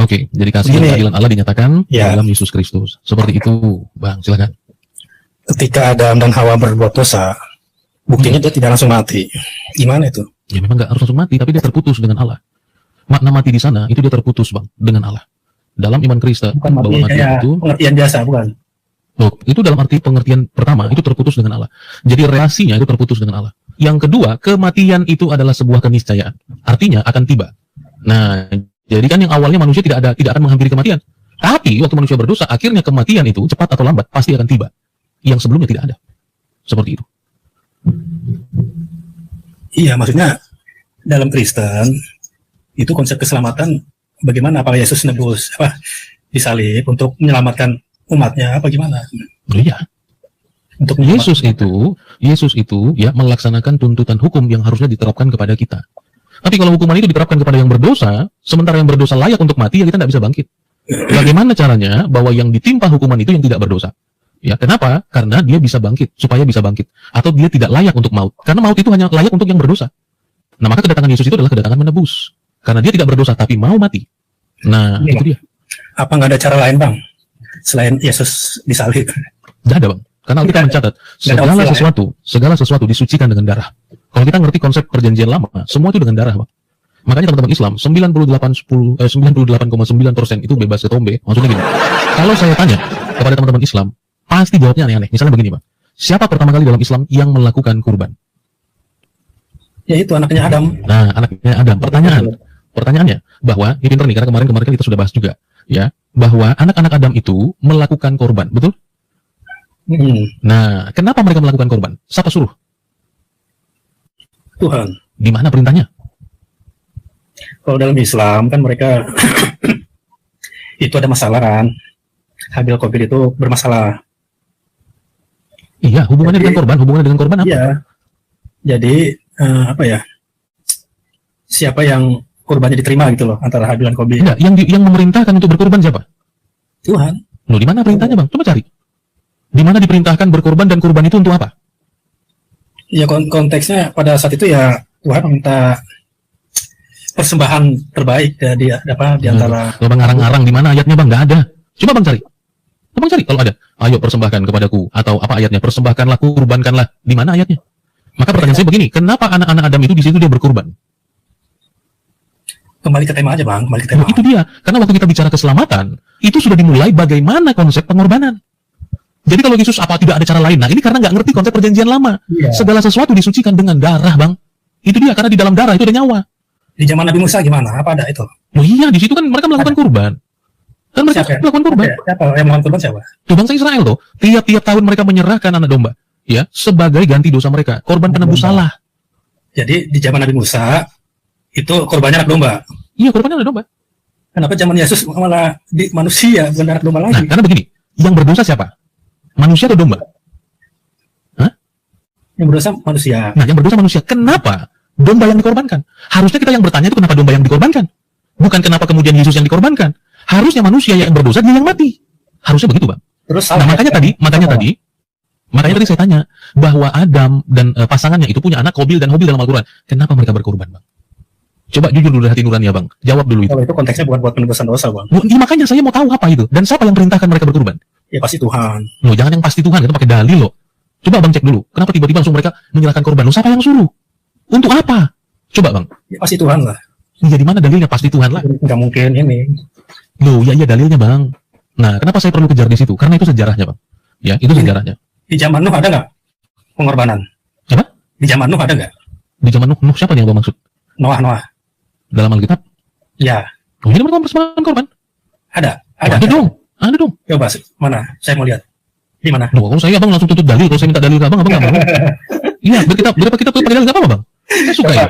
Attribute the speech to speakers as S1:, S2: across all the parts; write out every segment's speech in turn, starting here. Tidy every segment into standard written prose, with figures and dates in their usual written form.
S1: Oke, jadi kasih dan
S2: Begini.
S1: keadilan Allah dinyatakan
S2: Ya.
S1: dalam Yesus Kristus. Seperti itu, Bang. Silakan.
S2: Ketika Adam dan Hawa berbuat dosa, buktinya dia tidak langsung mati. Gimana itu?
S1: Ya memang nggak harus langsung mati, tapi dia terputus dengan Allah. Makna mati di sana itu dia terputus, Bang, dengan Allah. Dalam iman Kristen
S2: Bukan mati
S1: bahwa mati
S2: kayak
S1: itu,
S2: pengertian biasa, bukan?
S1: itu dalam arti pengertian pertama itu terputus dengan Allah. Jadi relasinya itu terputus dengan Allah. Yang kedua, kematian itu adalah sebuah keniscayaan. Artinya akan tiba. Nah, jadi kan yang awalnya manusia tidak akan menghampiri kematian. Tapi waktu manusia berdosa, akhirnya kematian itu cepat atau lambat pasti akan tiba. Yang sebelumnya tidak ada. Seperti itu.
S2: Iya, maksudnya dalam Kristen itu konsep keselamatan bagaimana? Apa Yesus nebus disalib untuk menyelamatkan umatnya apa gimana?
S1: Oh, iya.
S2: Untuk
S1: Yesus itu ya melaksanakan tuntutan hukum yang harusnya diterapkan kepada kita. Tapi kalau hukuman itu diterapkan kepada yang berdosa, sementara yang berdosa layak untuk mati, ya kita tidak bisa bangkit. Bagaimana caranya bahwa yang ditimpa hukuman itu yang tidak berdosa? Ya, kenapa? Karena dia bisa bangkit, supaya bisa bangkit. Atau dia tidak layak untuk maut. Karena maut itu hanya layak untuk yang berdosa. Nah, maka kedatangan Yesus itu adalah kedatangan menebus. Karena dia tidak berdosa, tapi mau mati. Nah,
S2: Iya,
S1: itu dia.
S2: apa nggak ada cara lain, Bang? Selain Yesus disalib.
S1: Tidak ada, Bang. Karena kita mencatat segala sesuatu disucikan dengan darah. Kalau kita ngerti konsep perjanjian lama, semua itu dengan darah, Bang. Makanya teman-teman Islam 98,9% itu bebas ketombe. Maksudnya gini. Kalau saya tanya kepada teman-teman Islam, pasti jawabnya aneh-aneh. Misalnya begini, Bang. Siapa pertama kali dalam Islam yang melakukan kurban?
S2: Yaitu anaknya Adam.
S1: Nah, anaknya Adam. Pertanyaannya bahwa ini pinter nih, karena kemarin kan kita sudah bahas juga, ya, bahwa anak-anak Adam itu melakukan korban, betul? Nah, kenapa mereka melakukan korban? Siapa suruh?
S2: Tuhan.
S1: Di mana perintahnya?
S2: Kalau dalam Islam kan mereka itu ada masalah kan. Habil Qabil itu bermasalah.
S1: Iya, hubungannya dengan korban apa?
S2: Iya. Jadi siapa yang kurbannya diterima gitu loh antara Habil dan Qabil.
S1: Enggak, yang memerintahkan untuk berkorban siapa?
S2: Tuhan.
S1: Loh, di mana perintahnya, Bang? Coba cari. Di mana diperintahkan berkorban dan kurban itu untuk apa?
S2: Ya konteksnya pada saat itu ya Tuhan minta persembahan terbaik di antara.
S1: Kalau Bang ngarang-ngarang di mana ayatnya, Bang? Nggak ada. Coba Bang cari. Bang cari kalau ada. Ayo persembahkan kepadaku, atau apa ayatnya? Persembahkanlah, kurbankanlah. Di mana ayatnya? Maka pertanyaan saya begini, kenapa anak-anak Adam itu di situ dia berkorban?
S2: Kembali ke tema aja, Bang. Kembali ke tema.
S1: Nah, itu dia. Karena waktu kita bicara keselamatan, itu sudah dimulai bagaimana konsep pengorbanan. Jadi kalau Yesus apa tidak ada cara lain? Nah, ini karena nggak ngerti konsep perjanjian lama.
S2: Iya.
S1: Segala sesuatu disucikan dengan darah, Bang. Itu dia, karena di dalam darah itu ada nyawa.
S2: Di zaman Nabi Musa gimana? Apa ada itu?
S1: Oh iya, di situ kan mereka melakukan kurban. Dan mereka
S2: Siapa?
S1: melakukan kurban.
S2: Siapa yang melakukan kurban siapa?
S1: Tuh bangsa Israel tuh, tiap-tiap tahun mereka menyerahkan anak domba, ya, sebagai ganti dosa mereka, korban penebus salah.
S2: Jadi di zaman Nabi Musa itu korbannya anak domba.
S1: Iya, korbannya anak domba.
S2: Kenapa zaman Yesus malah di manusia bukan anak domba
S1: Nah,
S2: lagi?
S1: karena begini, yang berdosa siapa? Manusia atau domba?
S2: Yang berdosa manusia.
S1: Nah, yang berdosa manusia. Kenapa domba yang dikorbankan? Harusnya kita yang bertanya itu kenapa domba yang dikorbankan? Bukan kenapa kemudian Yesus yang dikorbankan. Harusnya manusia yang berdosa dia yang mati. Harusnya begitu, Bang.
S2: Terus
S1: Nah, makanya tadi saya tanya bahwa Adam dan pasangannya itu punya anak Qabil dan Habil dalam Al-Quran. Kenapa mereka berkorban, Bang? Coba jujur dulu hati nurani ya, Bang. Jawab dulu itu.
S2: kalau itu konteksnya bukan buat penebusan dosa, Bang.
S1: Ya, makanya saya mau tahu apa itu. Dan siapa yang perintahkan mereka berkorban?
S2: Ya pasti Tuhan.
S1: Loh, jangan yang pasti Tuhan, kita pakai dalil loh. Coba Bang cek dulu. Kenapa tiba-tiba langsung mereka menyerahkan korban? Loh, siapa yang suruh? Untuk apa? Coba, Bang.
S2: Ya pasti Tuhan lah.
S1: Ya, di mana dalilnya? Pasti Tuhan lah.
S2: Nggak mungkin ini.
S1: Loh, iya dalilnya, Bang. Nah, kenapa saya perlu kejar di situ? Karena itu sejarahnya, Bang. Ya, itu sejarahnya.
S2: Di zaman Nuh ada nggak pengorbanan?
S1: Apa?
S2: Di zaman Nuh ada nggak?
S1: Di zaman Nuh siapa yang Bang maksud?
S2: Noah.
S1: Dalam Alkitab?
S2: Ya,
S1: Oh, ini mereka mempersembahkan korban.
S2: ada.
S1: Oh, ada dong. Ada dong.
S2: Coba mana? Saya mau lihat. Di mana?
S1: Loh, kalau saya Abang langsung tuntut dalil. Kalau saya minta dalil ke Abang nggak mau. Iya, berapa kita pakai dalil nggak apa-apa, Bang. Saya suka ya.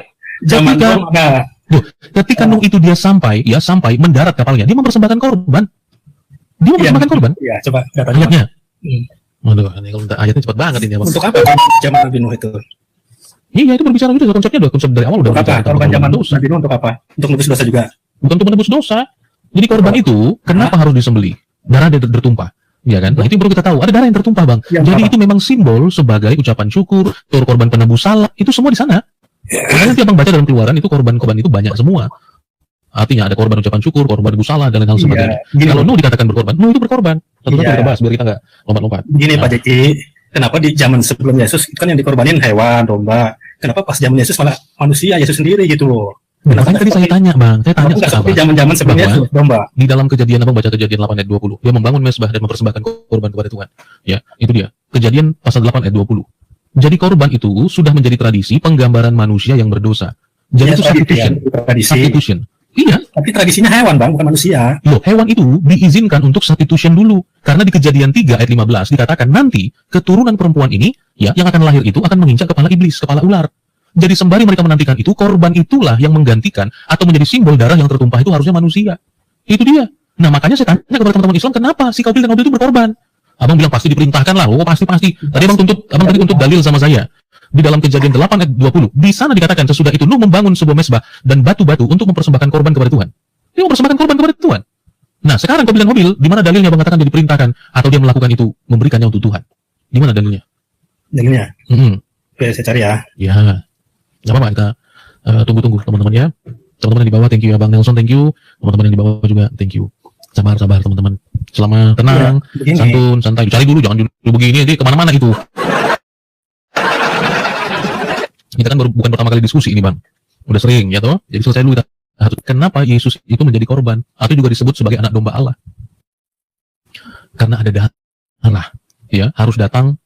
S2: Zaman Nuh ada.
S1: Loh, ketika Nuh itu dia sampai mendarat kapalnya, dia mempersembahkan korban. Dia mempersembahkan korban.
S2: Iya, coba datanya.
S1: Ayatnya.
S2: Hmm.
S1: Waduh, ini kalau minta ayatnya cepat banget ini, Bang.
S2: Untuk apa zaman Nabi Nuh itu?
S1: Iya, itu berbicara gitu, konsepnya udah konsep dari awal udah
S2: Untuk apa?
S1: berbicara tentang
S2: Korban zaman
S1: dosa.
S2: Nabi Nuh untuk apa? Untuk menebus dosa juga.
S1: Bukan untuk menebus dosa. Jadi korban itu kenapa harus disembelih? Darah dia tertumpah. Ya kan? Nah, itu yang perlu kita tahu. Ada darah yang tertumpah, Bang.
S2: Yang
S1: Jadi
S2: apa?
S1: itu memang simbol sebagai ucapan syukur, korban penebus salah, itu semua di sana. Makanya nanti Abang baca dalam Keluaran itu korban-korban itu banyak semua. Artinya ada korban ucapan syukur, korban bersalah, dan lain hal sebagainya.
S2: Gini,
S1: Kalau Nuh dikatakan berkorban, Nuh itu berkorban. Satu-satu
S2: Iya.
S1: kita bahas biar kita nggak lompat-lompat.
S2: Gini
S1: Nah.
S2: Pak Jeki, kenapa di zaman sebelum Yesus itu kan yang dikorbanin hewan, domba. Kenapa pas zaman Yesus malah manusia, Yesus sendiri gitu loh?
S1: Kenapa tadi saya tanya, Bang? Saya tanya
S2: Nggak seperti
S1: apa?
S2: zaman-zaman sebelum
S1: Bahwa
S2: Yesus, domba.
S1: di dalam kejadian, Abang baca kejadian 8 ayat 20. Dia membangun mezbah dan mempersembahkan korban kepada Tuhan. Ya, itu dia. Kejadian pasal 8 ayat 20. Jadi korban itu sudah menjadi tradisi penggambaran manusia yang berdosa. Jadi
S2: Ya,
S1: itu substitution.
S2: tradisi.
S1: Substitution. Iya,
S2: Tapi tradisinya hewan bang, bukan manusia.
S1: loh, hewan itu diizinkan untuk substitution dulu. Karena di kejadian 3 ayat 15 dikatakan nanti keturunan perempuan ini ya yang akan lahir itu akan menginjak kepala iblis, kepala ular. Jadi sembari mereka menantikan itu, korban itulah yang menggantikan atau menjadi simbol darah yang tertumpah itu harusnya manusia. Itu dia. Nah, makanya saya tanya kepada teman-teman Islam, kenapa si Qabil dan Habil itu berkorban? Abang bilang pasti diperintahkan lah. Oh, pasti. Tadi abang tadi tuntut dalil sama saya. Di dalam kejadian 8 ayat 20, di sana dikatakan sesudah itu Nuh membangun sebuah mezbah dan batu-batu untuk mempersembahkan korban kepada Tuhan. Dia mempersembahkan korban kepada Tuhan. Nah, sekarang Qabil dan Habil, di mana dalilnya abang katakan dia diperintahkan atau dia melakukan itu memberikannya untuk Tuhan? Di mana dalilnya?
S2: Jadinya, oke saya cari ya.
S1: Ya, nggak apa-apa, kita tunggu teman-teman ya. Teman-teman yang di bawah, thank you ya Bang Nelson, thank you. Teman-teman yang di bawah juga, thank you. Sabar teman-teman. Selama tenang,
S2: Begini,
S1: santun, santai. Cari dulu, jangan dulu begini, nanti kemana-mana itu. Kita kan bukan pertama kali diskusi ini Bang. Udah sering ya toh. Jadi selesai dulu kita. Kenapa Yesus itu menjadi korban? Atau juga disebut sebagai anak domba Allah? Karena ada darah. Ya, harus datang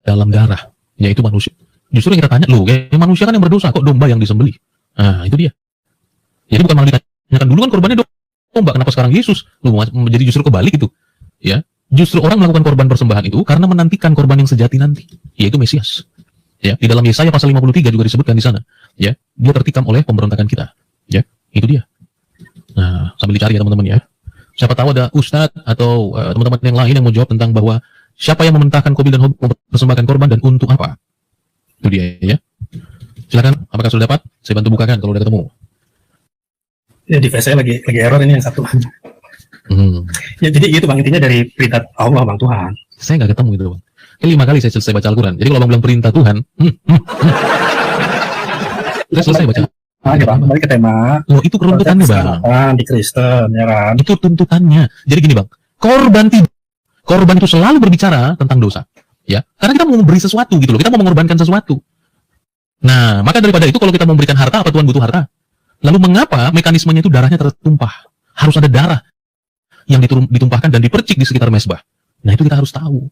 S1: dalam darah. Yaitu manusia. Justru yang kita tanya, loh, kayak manusia kan yang berdosa, kok domba yang disembelih? Nah, itu dia. Jadi bukan malah ditanyakan dulu kan korbannya domba, kenapa sekarang Yesus? Loh, menjadi justru kebalik itu. Ya, justru orang melakukan korban persembahan itu karena menantikan korban yang sejati nanti, yaitu Mesias. Ya, di dalam Yesaya pasal 53 juga disebutkan di sana. Ya, dia tertikam oleh pemberontakan kita. Ya, itu dia. Nah, sambil dicari ya teman-teman ya. Siapa tahu ada ustadz atau teman-teman yang lain yang mau jawab tentang bahwa siapa yang mementahkan Qabil dan Habil mempersembahkan korban dan untuk apa? Itu dia ya. Silakan, apakah sudah dapat? Saya bantu bukakan kalau udah ketemu.
S2: ya device saya lagi error ini yang satu. Ya jadi gitu bang, intinya dari perintah Allah bang Tuhan.
S1: Saya nggak ketemu itu Bang. 5 kali saya selesai baca Al-Quran. Jadi kalau Bang bilang perintah Tuhan, saya selesai baca.
S2: Oke bang, balik ke tema.
S1: Loh, itu keruntutannya Bang.
S2: Keselamatan di Kristen, ya kan?
S1: Itu tuntutannya. Jadi gini Bang, korban itu selalu berbicara tentang dosa. Ya, karena kita mau memberi sesuatu gitu loh. Kita mau mengorbankan sesuatu. Nah, maka daripada itu kalau kita memberikan harta, apa Tuhan butuh harta? Lalu mengapa mekanismenya itu darahnya tertumpah? Harus ada darah yang ditumpahkan dan dipercik di sekitar mezbah. Nah, itu kita harus tahu.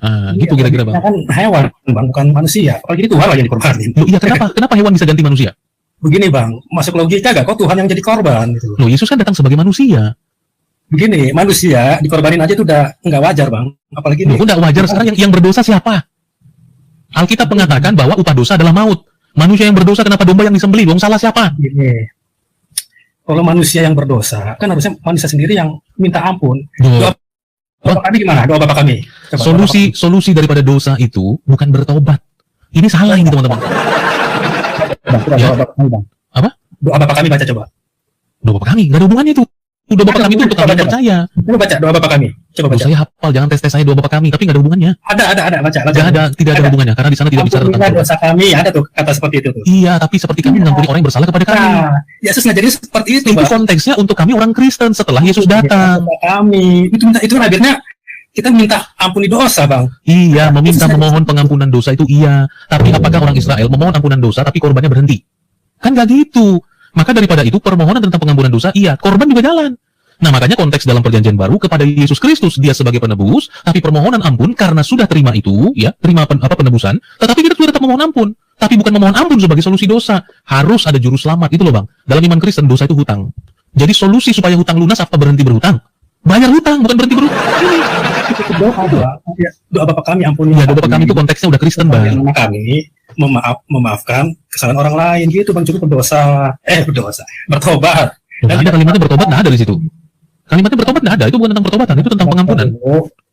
S1: Nah, gitu kira-kira Bang.
S2: Kan hewan bang, bukan manusia. Kalau jadi Tuhan lagi yang dikorbanin.
S1: Loh, iya kenapa hewan bisa ganti manusia?
S2: Begini bang, masuk logika gak? Kok Tuhan yang jadi korban? Gitu.
S1: Loh, Yesus kan datang sebagai manusia.
S2: Begini, manusia dikorbanin aja itu udah nggak wajar bang. Apalagi
S1: Loh, enggak wajar sekarang yang berdosa siapa? Alkitab mengatakan bahwa upah dosa adalah maut. Manusia yang berdosa kenapa domba yang disembelih? Wong salah siapa?
S2: Gini, kalau manusia yang berdosa, kan harusnya manusia sendiri yang minta ampun.
S1: Doa,
S2: Doa Bapak kami gimana? Doa Bapak kami. Coba,
S1: solusi daripada dosa itu bukan bertobat. Ini salah ini teman-teman.
S2: Doa
S1: Ya.
S2: Bapak kami bang.
S1: Apa?
S2: Doa Bapak kami baca coba.
S1: Doa Bapak kami, nggak ada hubungannya itu. Doa Bapak kami itu untuk kami yang percaya.
S2: Coba baca doa Bapak kami. Coba
S1: Loh,
S2: baca.
S1: saya hafal, jangan tes saya doa Bapak kami, tapi nggak ada hubungannya.
S2: Ada baca.
S1: Tidak ada hubungannya, karena di sana tidak bicara tentang
S2: Ampunilah
S1: korban.
S2: dosa kami, ada tuh kata seperti itu tuh.
S1: Iya, tapi seperti kami mengampuni orang yang bersalah kepada kami.
S2: Nah, Yesus ngajarin seperti itu,
S1: Itu
S2: Bang.
S1: konteksnya untuk kami orang Kristen setelah Yesus datang.
S2: Doa kami. Itu akhirnya kita minta ampuni dosa, Bang.
S1: Iya, memohon pengampunan dosa itu iya. Tapi apakah orang Israel memohon ampunan dosa tapi korbannya berhenti? Kan nggak gitu. Maka daripada itu permohonan tentang pengampunan dosa iya, korban juga jalan. Nah, makanya konteks dalam perjanjian baru kepada Yesus Kristus dia sebagai penebus, tapi permohonan ampun karena sudah terima itu, ya, terima penebusan, tetapi kita juga tetap memohon ampun. Tapi bukan memohon ampun sebagai solusi dosa. Harus ada juru selamat itu loh, Bang. Dalam iman Kristen dosa itu hutang. Jadi solusi supaya hutang lunas apa berhenti berhutang? Bayar hutang, bukan berhenti berhutang.
S2: Doa Bapa kami ampuni.
S1: Ya, doa Bapa kami itu konteksnya udah Kristen, Bang.
S2: Nama kami memaafkan kesalahan orang lain gitu, Bang. Cukup berdosa. Bertobat.
S1: Nggak ada kalimatnya bertobat, nggak ada di situ. Kalimatnya bertobat nggak ada, itu bukan tentang pertobatan, itu tentang pengampunan.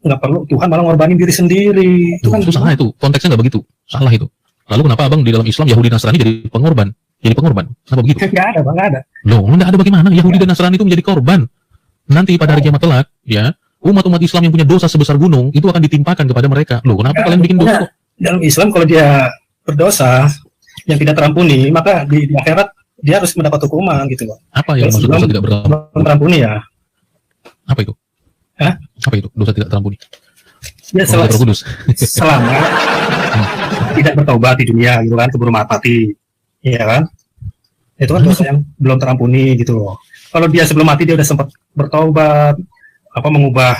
S2: Nggak perlu, Tuhan malah ngorbanin diri sendiri.
S1: Itu salah itu, konteksnya nggak begitu, salah itu. Lalu kenapa Abang di dalam Islam Yahudi Nasrani jadi pengorban? Jadi pengorban, kenapa begitu?
S2: Nggak ada, Bang, nggak ada.
S1: Loh, nggak ada bagaimana? Yahudi dan Nasrani itu menjadi korban. Nanti pada hari kiamat kelak, ya, umat-umat Islam yang punya dosa sebesar gunung itu akan ditimpakan kepada mereka. Loh, kenapa kalian bikin dosa kok?
S2: Dalam Islam kalau dia berdosa yang tidak terampuni, maka di akhirat dia harus mendapat hukuman gitu loh.
S1: Apa yang maksud dosa tidak
S2: belum terampuni ya.
S1: Apa itu?
S2: Hah?
S1: Apa itu? Dosa tidak terampuni.
S2: Ya
S1: Roh Kudus.
S2: selama tidak bertobat di dunia gitu kan, keburu mati, ya kan? Itu kan dosa yang belum terampuni gitu loh. Kalau dia sebelum mati dia udah sempat bertobat, apa mengubah,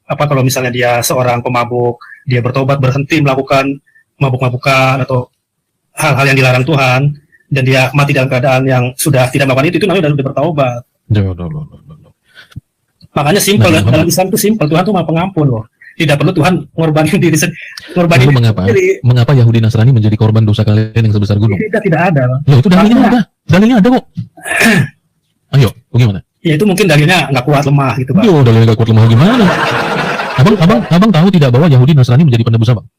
S2: apa kalau misalnya dia seorang pemabuk, dia bertobat berhenti melakukan mabuk-mabukan atau hal-hal yang dilarang Tuhan, dan dia mati dalam keadaan yang sudah tidak melakukan itu namanya udah bertobat. Makanya simpel, dalam Islam itu simpel, Tuhan tuh Maha Pengampun loh. Tidak perlu Tuhan ngorbanin diri
S1: Lalu mengapa Yahudi Nasrani menjadi korban dosa kalian yang sebesar gunung?
S2: Tidak ada.
S1: Loh, itu dalilnya ada kok. Ayo, bagaimana?
S2: Ya itu mungkin dalilnya nggak kuat, lemah gitu Bang.
S1: Yo, dalilnya nggak kuat, lemah gimana? Abang tahu tidak bahwa Yahudi Nasrani menjadi penebus Abang?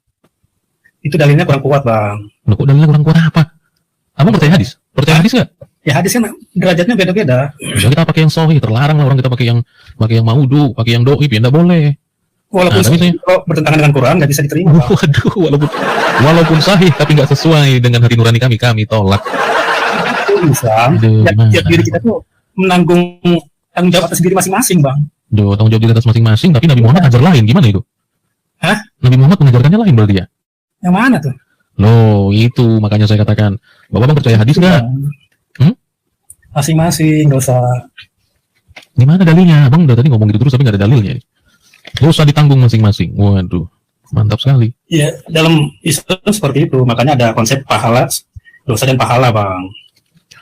S2: Itu dalilnya kurang kuat Bang.
S1: Loh, kok dalilnya kurang kuat apa? Abang percaya hadis? Percaya hadis nggak?
S2: Ya hadis kan derajatnya beda-beda.
S1: Ya, kita pakai yang sahih, terlarang lah orang kita pakai yang maudu, pakai yang doib, ya nggak boleh.
S2: Walaupun kalau bertentangan dengan Quran nggak bisa diterima.
S1: Waduh, walaupun sahih tapi nggak sesuai dengan hati nurani kami tolak.
S2: Islam, tiap diri kita tuh menanggung tanggung jawab atas diri masing-masing Bang.
S1: Tanggung jawab diri atas masing-masing, tapi Nabi Muhammad ajar lain, gimana itu?
S2: Hah?
S1: Nabi Muhammad mengajarkannya lain berarti ya?
S2: Yang mana tuh?
S1: Loh, itu makanya saya katakan, Bapak percaya hadis nggak?
S2: Masing-masing dosa.
S1: Gimana dalilnya? Abang udah tadi ngomong gitu terus tapi nggak ada dalilnya. Dosa ditanggung masing-masing. Waduh, mantap sekali.
S2: Iya, dalam Islam seperti itu. Makanya ada konsep pahala, dosa dan pahala, Bang.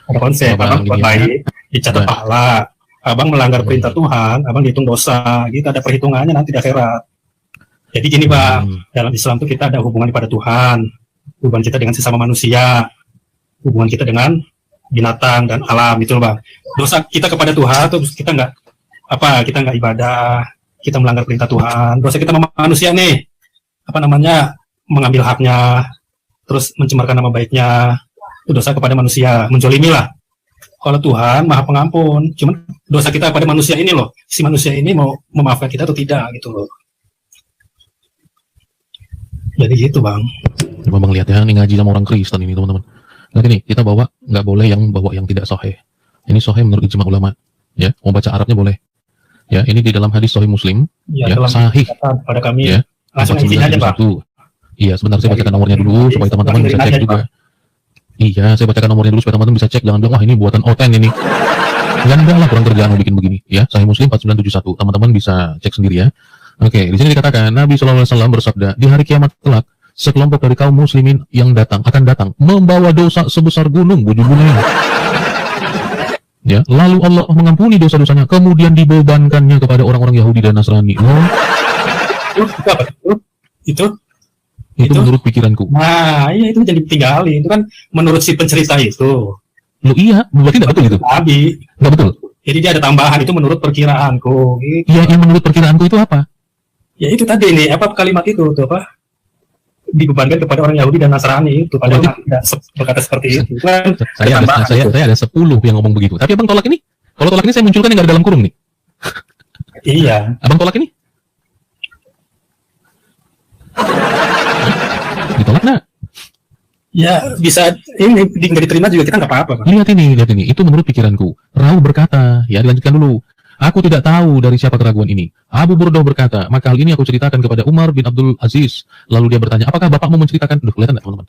S2: Ada konsep, Abang buat baik, dicatat pahala. Abang melanggar perintah Tuhan, Abang dihitung dosa. Gitu, ada perhitungannya nanti di akhirat. Jadi gini, Bang, dalam Islam itu kita ada hubungan kepada Tuhan, hubungan kita dengan sesama manusia, hubungan kita dengan binatang dan alam, itu Bang. Dosa kita kepada Tuhan, terus kita nggak ibadah, kita melanggar perintah Tuhan. Dosa kita sama manusia nih, mengambil haknya, terus mencemarkan nama baiknya, itu dosa kepada manusia, menzolimi lah. Kalau Tuhan Maha Pengampun, cuman dosa kita pada manusia ini loh, si manusia ini mau memaafkan kita atau tidak gitu loh. Jadi gitu Bang.
S1: Coba Bang lihat ya, ini ngaji sama orang Kristen ini teman-teman. Lihat ini, kita nggak boleh yang bawa yang tidak sahih. Ini sahih menurut ijma ulama. Ya, mau baca Arabnya boleh. Ya, ini di dalam hadis Sahih Muslim. Ya, sahih.
S2: Pada kami.
S1: Ya,
S2: langsung isinya aja Pak.
S1: Iya, sebentar saya bacakan nomornya dulu supaya teman-teman bisa cek juga. Iya, saya bacakan nomornya dulu supaya teman-teman bisa cek. Jangan bilang, wah ini buatan Oten ini. Ya enggak lah, kurang kerjaan mau bikin begini. Ya, Sahih Muslim 4971. Teman-teman bisa cek sendiri ya. Oke, di sini dikatakan Nabi SAW bersabda, di hari kiamat kelak, sekelompok dari kaum muslimin yang akan datang membawa dosa sebesar gunung, bujur-bujurnya. Ya, lalu Allah mengampuni dosa-dosanya, kemudian dibebankannya kepada orang-orang Yahudi dan Nasrani.
S2: Itu
S1: menurut pikiranku.
S2: Nah, iya itu jadi tinggali. Itu kan menurut si pencerita itu.
S1: Loh iya, berarti tidak betul itu? Nggak betul.
S2: Jadi dia ada tambahan, itu menurut perkiraanku. Gitu.
S1: Iya, yang menurut perkiraanku itu apa?
S2: Ya itu tadi nih, kalimat itu tuh apa? Dibebankan kepada orang Yahudi dan Nasrani itu. Padahal tidak berkata seperti itu. Kan
S1: saya ada 10 yang ngomong begitu. Tapi Abang tolak ini? Kalau tolak ini saya munculkan yang nggak ada dalam kurung nih.
S2: Iya.
S1: Abang tolak ini? Ditolak nggak?
S2: Ya bisa, ini nggak diterima juga kita nggak apa-apa.
S1: Lihat ini, itu menurut pikiranku. Rawi berkata, ya dilanjutkan dulu. Aku tidak tahu dari siapa keraguan ini. Abu Burdah berkata, maka hal ini aku ceritakan kepada Umar bin Abdul Aziz. Lalu dia bertanya, apakah bapakmu menceritakan? Duh, kelihatan nggak teman-teman?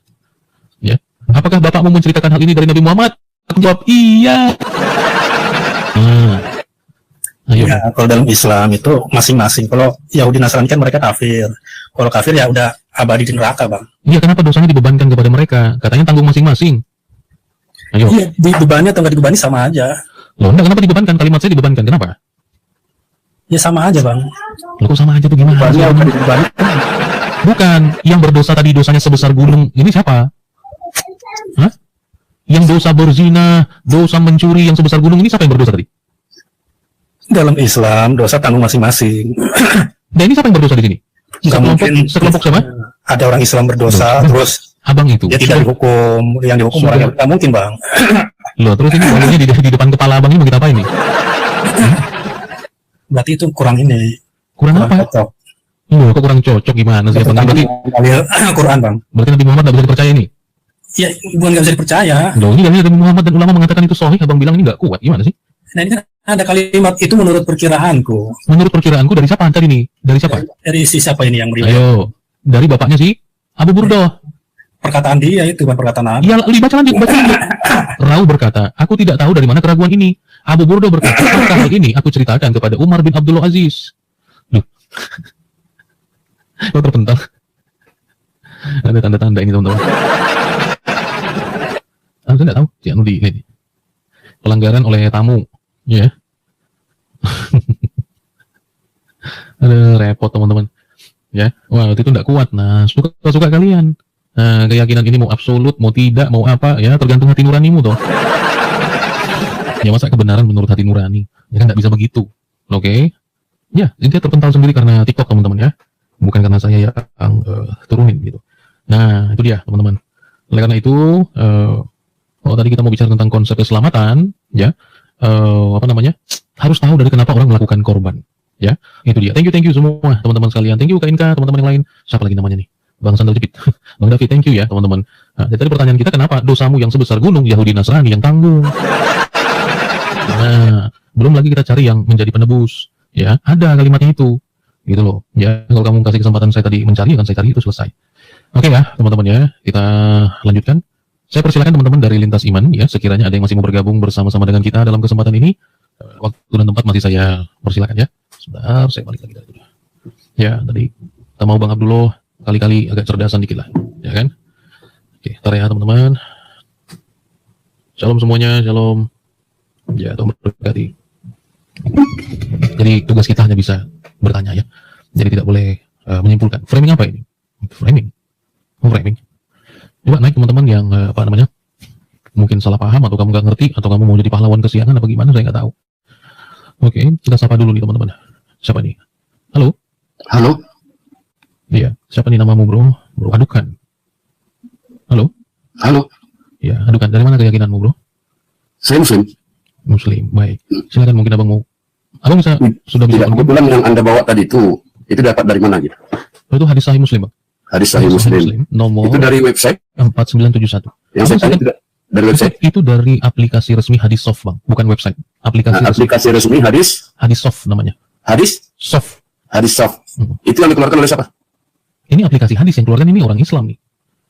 S1: Ya, apakah bapakmu menceritakan hal ini dari Nabi Muhammad? Aku jawab, iya. Ayo.
S2: Ya, kalau dalam Islam itu masing-masing. Kalau Yahudi Nasrani kan mereka kafir. Kalau kafir ya udah abadi di neraka, Bang.
S1: Iya, kenapa dosanya dibebankan kepada mereka? Katanya tanggung masing-masing. Ayo.
S2: Iya, dibebani atau nggak dibebani sama aja.
S1: Loh, enggak, kenapa dibebankan? Kalimat saya dibebankan, kenapa?
S2: Ya sama aja, Bang.
S1: Loh, kok sama aja tuh gimana?
S2: Dibebani.
S1: Bukan, yang berdosa tadi dosanya sebesar gunung. Ini siapa? Hah? Yang dosa berzina, dosa mencuri yang sebesar gunung ini siapa yang berdosa tadi?
S2: Dalam Islam dosa tanggung masing-masing.
S1: Nah, ini siapa yang berdosa di sini? Sekelompok siapa?
S2: Ada orang Islam berdosa, terus
S1: Abang itu.
S2: dia tidak dihukum, yang dihukum orang yang tidak mungkin, Bang.
S1: Loh, terus ini baunya di depan kepala Abang ini mau kita apain nih?
S2: Berarti itu kurang ini.
S1: Kurang apa?
S2: Cocok.
S1: Loh, kok kurang cocok gimana sih? Berarti
S2: Quran, Bang.
S1: Berarti Nabi Muhammad tidak bisa dipercaya ini?
S2: Ya, bukan nggak bisa dipercaya.
S1: Loh, ini dari Nabi Muhammad dan ulama mengatakan itu sahih, abang bilang ini nggak kuat. Gimana sih?
S2: Nah, ini kan ada kalimat itu menurut perkiraanku.
S1: Menurut perkiraanku dari siapa tadi nih? Dari siapa?
S2: Dari si siapa ini yang beriman?
S1: Ayo, dari bapaknya sih Abu Burdah.
S2: Perkataan dia itu bukan perkataan aku.
S1: Ya, baca lanjut, baca lanjut. Rawi berkata, aku tidak tahu dari mana keraguan ini. Abu Burdah berkata, apakah hal ini aku ceritakan kepada Umar bin Abdul Aziz. Loh. Kok terpental? Ada tanda-tanda ini, teman-teman. Saya nggak tahu, ya, ini. Pelanggaran oleh tamu, ya. Ada repot, teman-teman. Ya, wah, itu nggak kuat. Nah, suka kalian. Nah, keyakinan ini mau absolut, mau tidak, mau apa, ya tergantung hati nuranimu toh. Ya masa kebenaran menurut hati nurani? Ya kan nggak bisa begitu, oke? Ya, dia terpental sendiri karena TikTok teman-teman ya, bukan karena saya yang turunin gitu. Nah, itu dia teman-teman. Oleh karena itu, kalau tadi kita mau bicara tentang konsep keselamatan, ya, harus tahu dari kenapa orang melakukan korban. Ya, itu dia. Thank you semua teman-teman sekalian. Thank you Kak Inka, teman-teman yang lain. Siapa lagi namanya nih? Bang Sandal Jepit. Bang David, thank you ya teman-teman. Nah, tadi pertanyaan kita, kenapa dosamu yang sebesar gunung Yahudi Nasrani yang tanggung? Nah, belum lagi kita cari yang menjadi penebus. Ya, ada kalimatnya itu. Gitu loh. Ya, kalau kamu kasih kesempatan saya tadi mencari, akan saya cari itu selesai. Oke ya, teman-teman ya. Kita lanjutkan. Saya persilakan teman-teman dari Lintas Iman ya, sekiranya ada yang masih mau bergabung bersama-sama dengan kita dalam kesempatan ini. Waktu dan tempat masih saya persilakan ya. Sebentar, saya balik lagi dari dulu. Ya, tadi kita mau Bang Abdullah kali-kali agak cerdasan dikit lah, ya kan? Oke, tar ya teman-teman. Shalom semuanya, shalom. Ya, Tuhan berkati. Jadi tugas kita hanya bisa bertanya ya. Jadi tidak boleh menyimpulkan. Framing apa ini? Framing. Framing. Coba naik teman-teman yang mungkin salah paham atau kamu nggak ngerti atau kamu mau jadi pahlawan kesiangan apa gimana, saya nggak tahu. Oke, kita sapa dulu nih teman-teman. Siapa nih? Halo.
S3: Halo.
S1: Iya, siapa nih namamu bro? Bro Adukan. Halo.
S3: Halo.
S1: Ya, Adukan. Dari mana keyakinanmu bro?
S3: Saya Muslim.
S1: Muslim. Baik. Silakan, mungkin abang bisa sudah bisa.
S3: Tidak, kebetulan yang Anda bawa tadi itu dapat dari mana gitu?
S1: Itu hadis sahih Muslim, Bang.
S3: Hadis sahih Muslim.
S1: Nomor
S3: itu dari website
S1: 4971.
S3: yang saya tanya tidak dari website.
S1: Itu dari aplikasi resmi Hadis Soft, Bang, bukan website.
S3: Aplikasi resmi Hadis
S1: Soft namanya.
S3: Hadis
S1: Soft.
S3: Itu yang dikeluarkan oleh siapa?
S1: Ini aplikasi hadis yang keluarkan ini orang Islam nih.